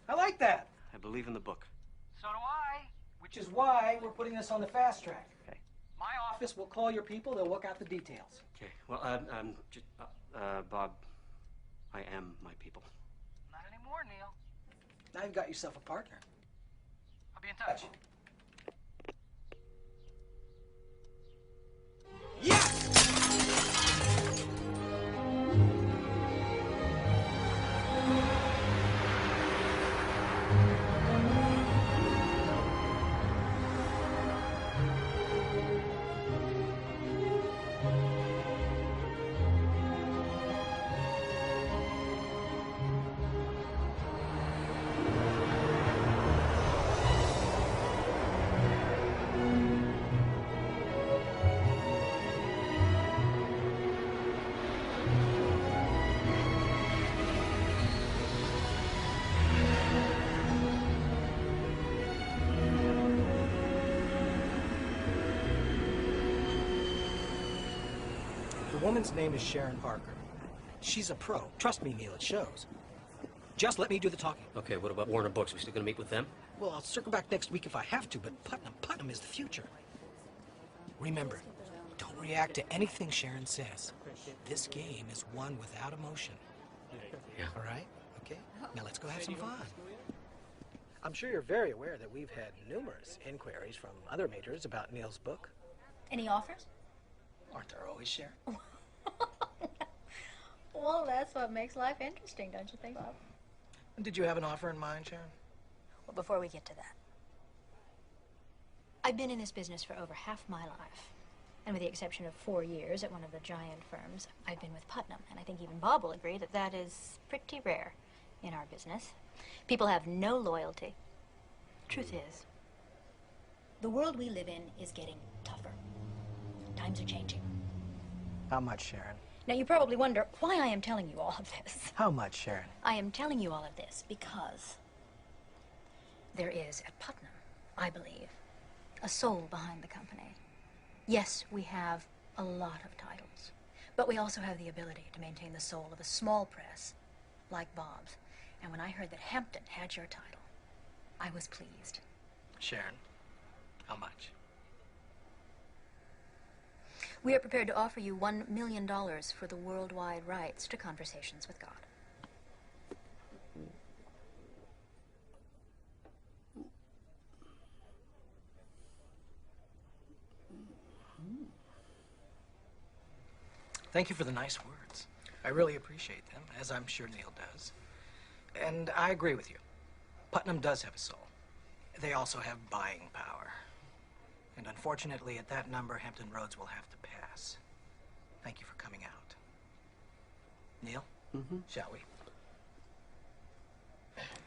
I like that. I believe in the book. So do I. Which is why we're putting this on the fast track. Okay. My office will call your people. They'll work out the details. Okay. Well, Bob, I am my people. Not anymore, Neil. Now you've got yourself a partner. I'll be in touch. The woman's name is Sharon Parker. She's a pro. Trust me, Neil, it shows. Just let me do the talking. Okay, what about Warner Books? We still gonna meet with them? Well, I'll circle back next week if I have to, but Putnam is the future. Remember, don't react to anything Sharon says. This game is won without emotion. Yeah. All right? Okay? Now let's go have some fun. I'm sure you're very aware that we've had numerous inquiries from other majors about Neil's book. Any offers? Aren't there always, Sharon? Well, that's what makes life interesting, don't you think, Bob? Did you have an offer in mind, Sharon? Well, before we get to that, I've been in this business for over half my life. And with the exception of 4 years at one of the giant firms, I've been with Putnam. And I think even Bob will agree that that is pretty rare in our business. People have no loyalty. Truth is, the world we live in is getting tougher. Times are changing. How much, Sharon? Now, you probably wonder why I am telling you all of this. How much, Sharon? I am telling you all of this because there is at Putnam, I believe, a soul behind the company. Yes, we have a lot of titles, but we also have the ability to maintain the soul of a small press like Bob's. And when I heard that Hampton had your title, I was pleased. Sharon, how much? We are prepared to offer you $1 million for the worldwide rights to Conversations with God. Thank you for the nice words. I really appreciate them, as I'm sure Neil does. And I agree with you. Putnam does have a soul. They also have buying power. And unfortunately, at that number, Hampton Roads will have to pass. Thank you for coming out. Neil, shall we?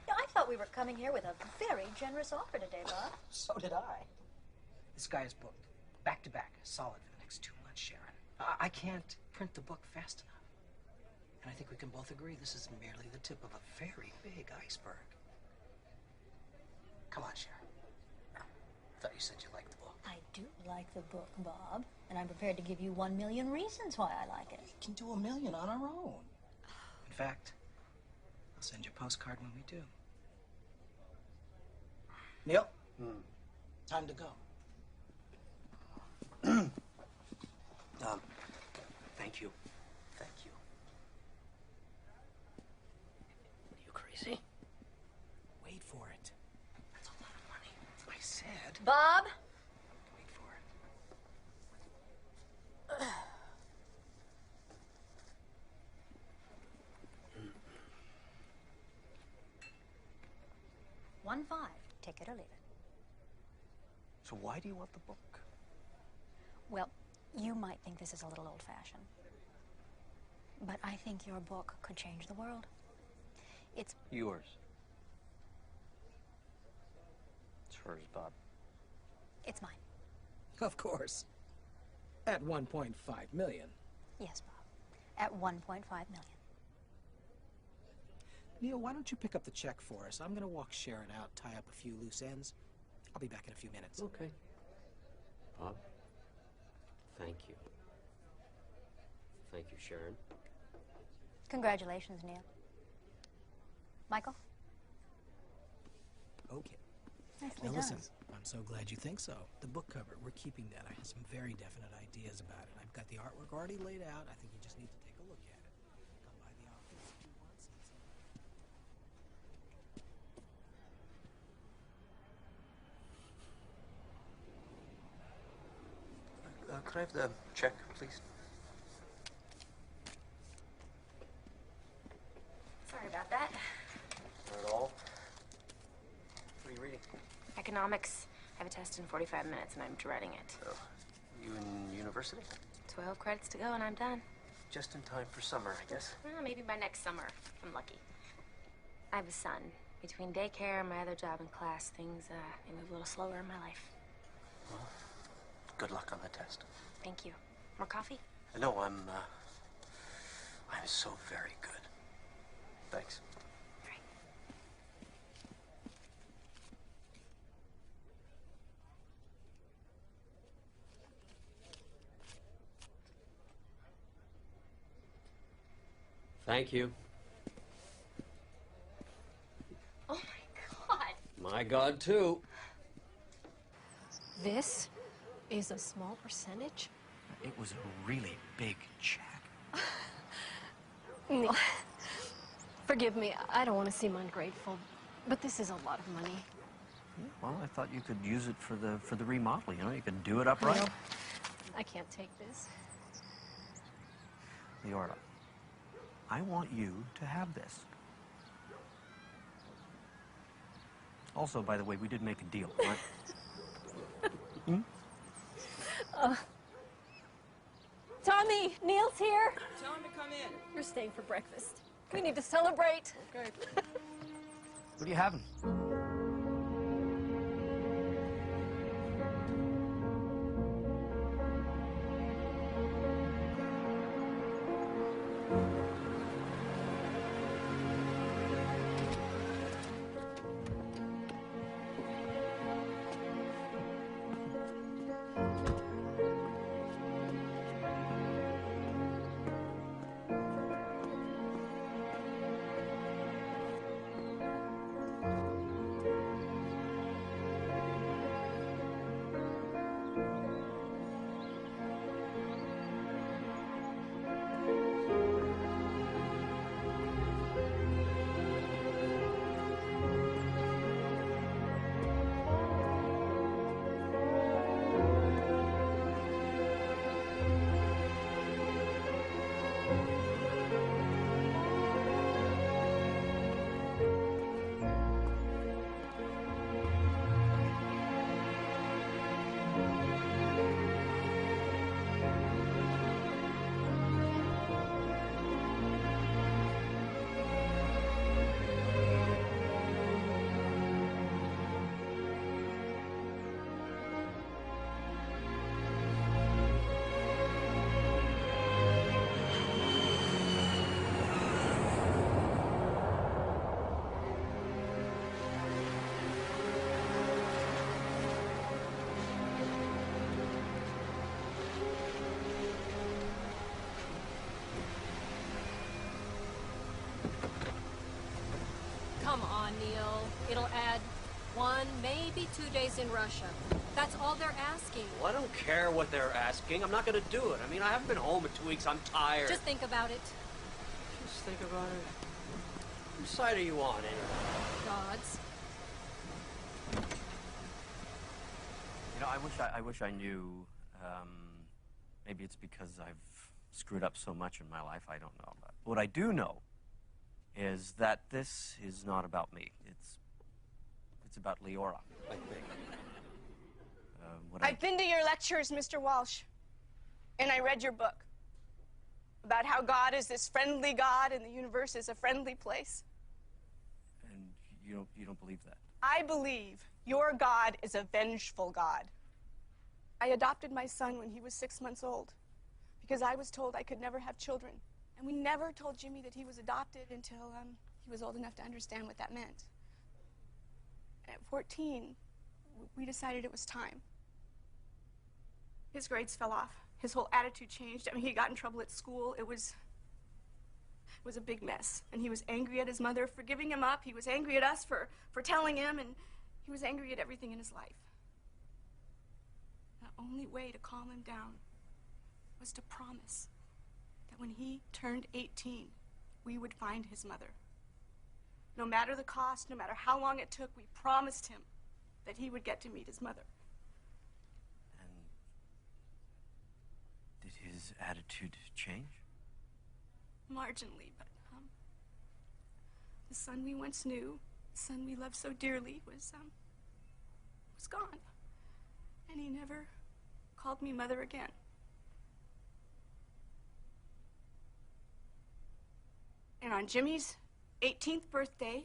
Now, I thought we were coming here with a very generous offer today, Bob. So did I. This guy is booked, back to back, solid for the next 2 months, Sharon. I can't print the book fast enough. And I think we can both agree this is merely the tip of a very big iceberg. Come on, Sharon. I thought you said you liked the book. I do like the book, Bob, and I'm prepared to give you 1 million reasons why I like it. We can do 1 million on our own. In fact, I'll send you a postcard when we do. Neil? Time to go. Thank you. Thank you. Are you crazy? Wait for it. That's a lot of money. I said. Bob? Wait for it. 1-5. Take it or leave it. So why do you want the book? Well, you might think this is a little old-fashioned, but I think your book could change the world. It's Yours. It's hers, Bob. It's mine. Of course. At 1.5 million. Yes, Bob. At 1.5 million. Neil, why don't you pick up the check for us? I'm going to walk Sharon out, tie up a few loose ends. I'll be back in a few minutes. Okay. Bob, thank you. Thank you, Sharon. Congratulations, Neil. Michael? Okay. Nicely Now done. listen, I'm so glad you think so. The book cover, we're keeping that. I have some very definite ideas about it. I've got the artwork already laid out. I think you just need to take a look at it. Come by the office if you want some. Could I have the check, please? Sorry about that. Not at all. What are you reading? Economics. I have a test in 45 minutes and I'm dreading it. Oh, you in university? 12 credits to go and I'm done. Just in time for summer, I guess. Well, maybe by next summer, if I'm lucky. I have a son. Between daycare and my other job and class, things they move a little slower in my life. Well, good luck on the test. Thank you. More coffee? No, I'm so very good. Thanks. Thank you. Oh my God. My God, too. This is a small percentage? It was a really big check. Neil, forgive me. I don't want to seem ungrateful, but this is a lot of money. Well, I thought you could use it for the remodel, you know? You could do it upright. Neil, I can't take this. Leora, I want you to have this. Also, by the way, we did make a deal, right? Tommy, Neil's here. Tell him to come in. You're staying for breakfast. We need to celebrate. Okay. What are you having? Come on, Neil. It'll add 1, maybe 2 days in Russia. That's all they're asking. Well, I don't care what they're asking. I'm not going to do it. I mean, I haven't been home in 2 weeks. I'm tired. Just think about it. Just think about it. Whose side are you on, anyway? God's. You know, I wish I knew. Maybe it's because I've screwed up so much in my life. I don't know. But what I do know is that this is not about me. It's about Leora, I think. I've been to your lectures, Mr. Walsh, and I read your book about how God is this friendly God and the universe is a friendly place. And you don't believe that? I believe your God is a vengeful God. I adopted my son when he was 6 months old because I was told I could never have children. And we never told Jimmy that he was adopted until he was old enough to understand what that meant. At 14, we decided it was time. His grades fell off. His whole attitude changed. I mean, he got in trouble at school. It was a big mess. And he was angry at his mother for giving him up. He was angry at us for telling him, and he was angry at everything in his life. The only way to calm him down was to promise that when he turned 18, we would find his mother. No matter the cost, no matter how long it took, we promised him that he would get to meet his mother. And did his attitude change? Marginally, but the son we once knew, the son we loved so dearly, was gone. And he never called me mother again. And on Jimmy's 18th birthday,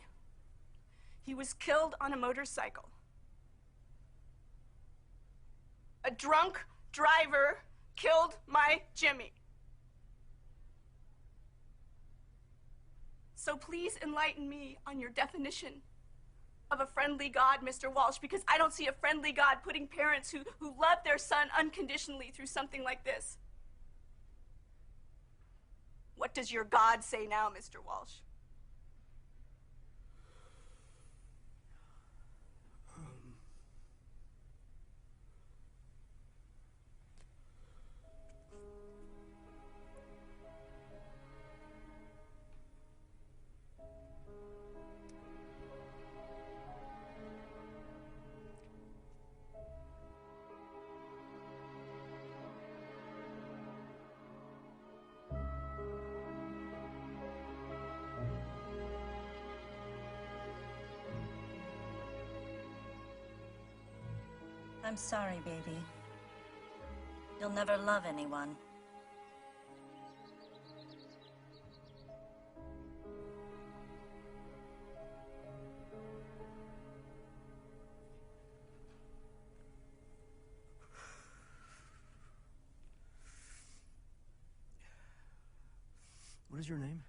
he was killed on a motorcycle. A drunk driver killed my Jimmy. So please enlighten me on your definition of a friendly God, Mr. Walsh, because I don't see a friendly God putting parents who love their son unconditionally through something like this. What does your God say now, Mr. Walsh? I'm sorry, baby. You'll never love anyone. What is your name?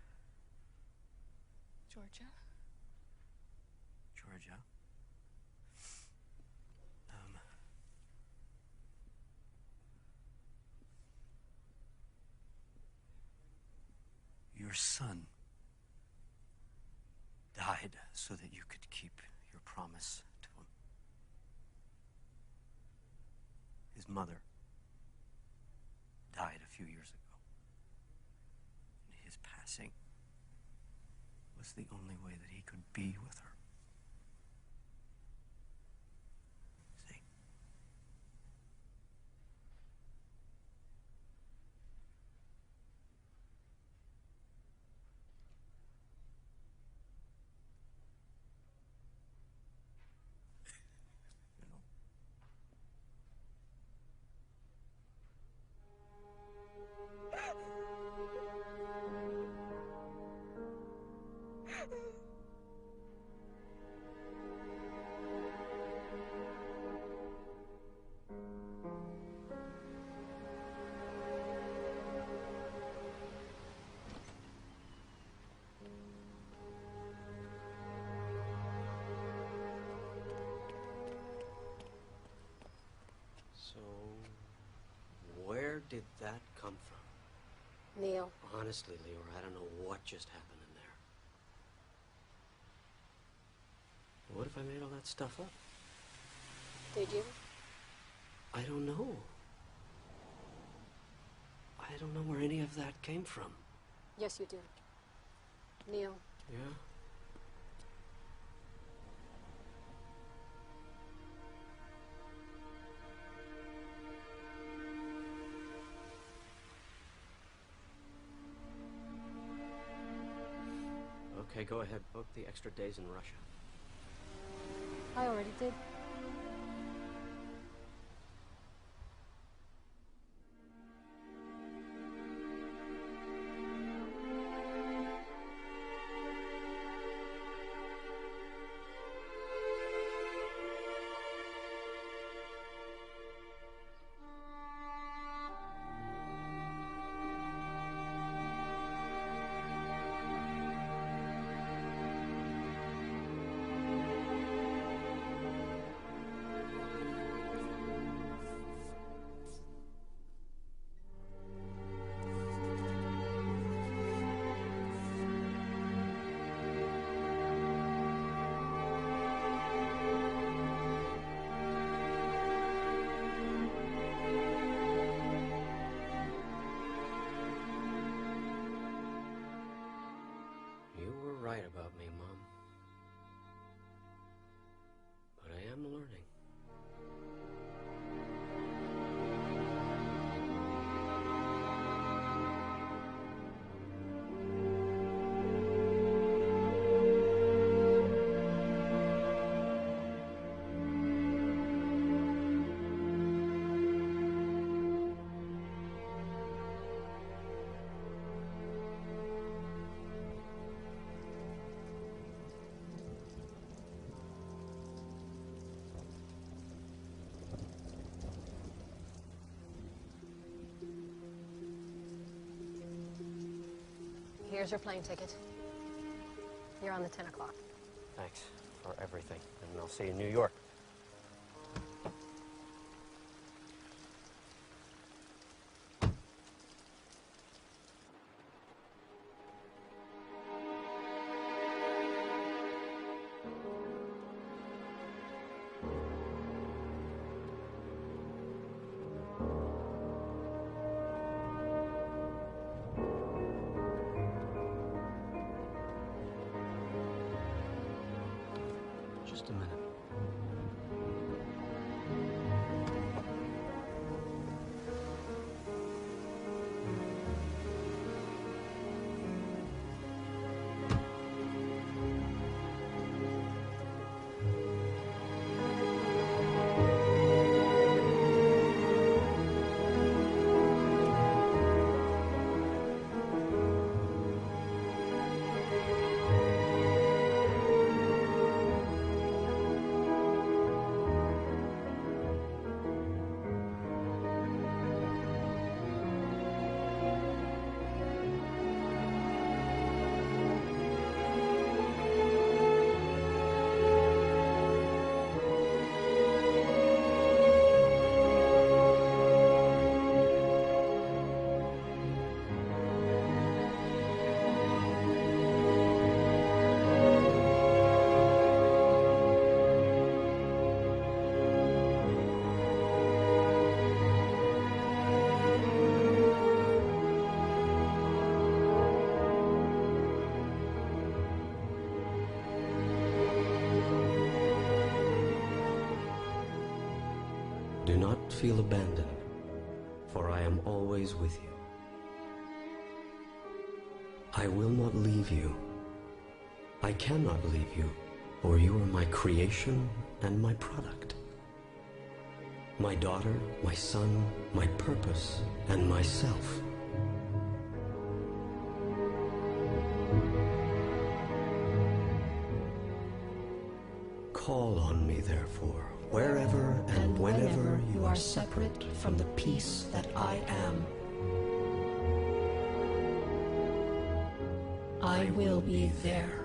Georgia? Georgia. Your son died so that you could keep your promise to him. His mother died a few years ago. And his passing was the only way that he could be with her. See? So, where did that come from? Neil. Honestly, Leora, I don't know what just happened in there. What if I made all that stuff up? Did you? I don't know. I don't know where any of that came from. Yes, you did. Neil. Yeah? Okay, go ahead. Book the extra days in Russia. I already did. You were right about me, Mom. But I am learning. Here's your plane ticket. You're on the 10 o'clock. Thanks for everything. And I'll see you in New York. Just a minute. not feel abandoned, for I am always with you. I will not leave you. I cannot leave you, for you are my creation and my product. My daughter, my son, my purpose, and myself. Call on me, therefore, wherever and whenever you are separate from the peace that I am. I will be there.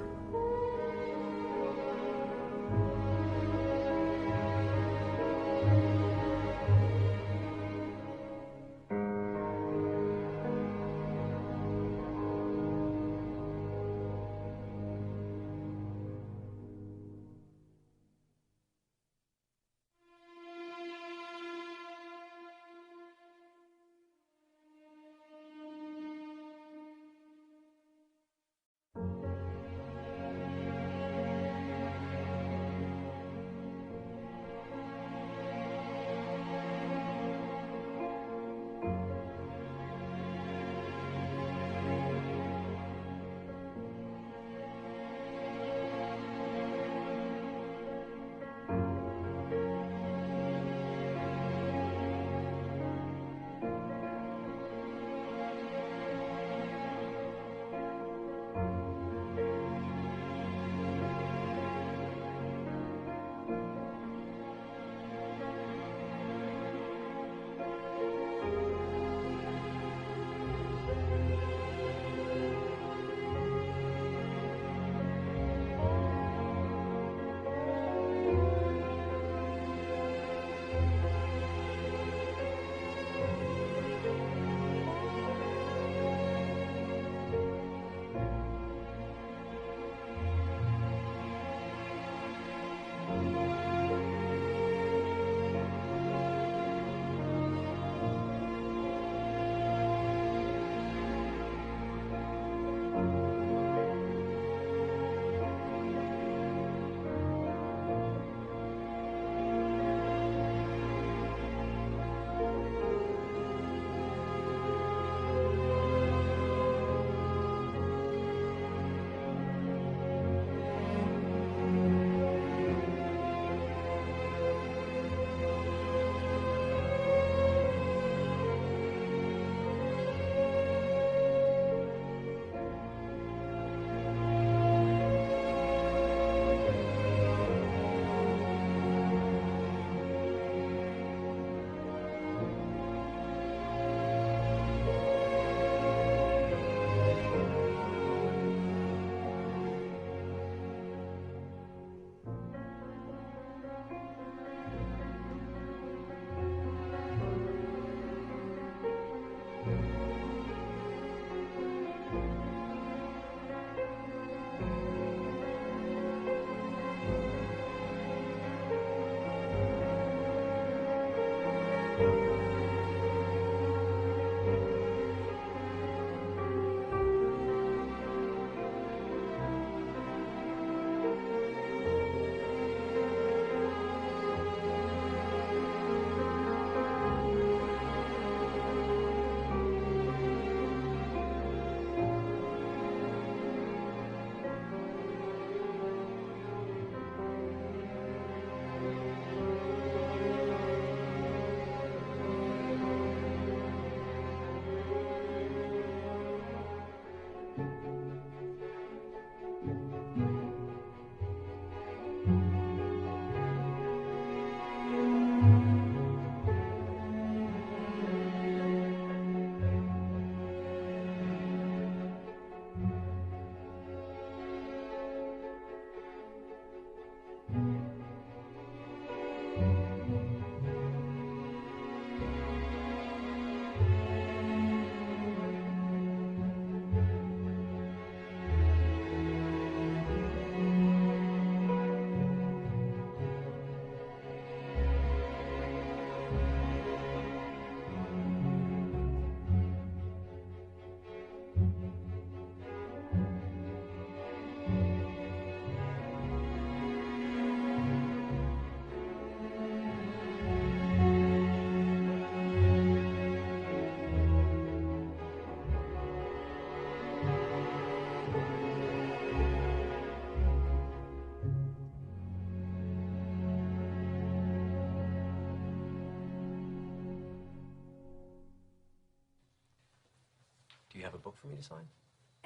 you have a book for me to sign?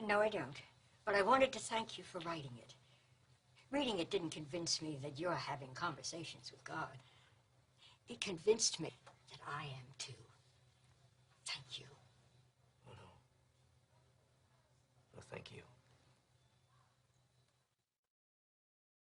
No, I don't. But I wanted to thank you for writing it. Reading it didn't convince me that you're having conversations with God. It convinced me that I am too. Thank you. Oh, no. No, thank you.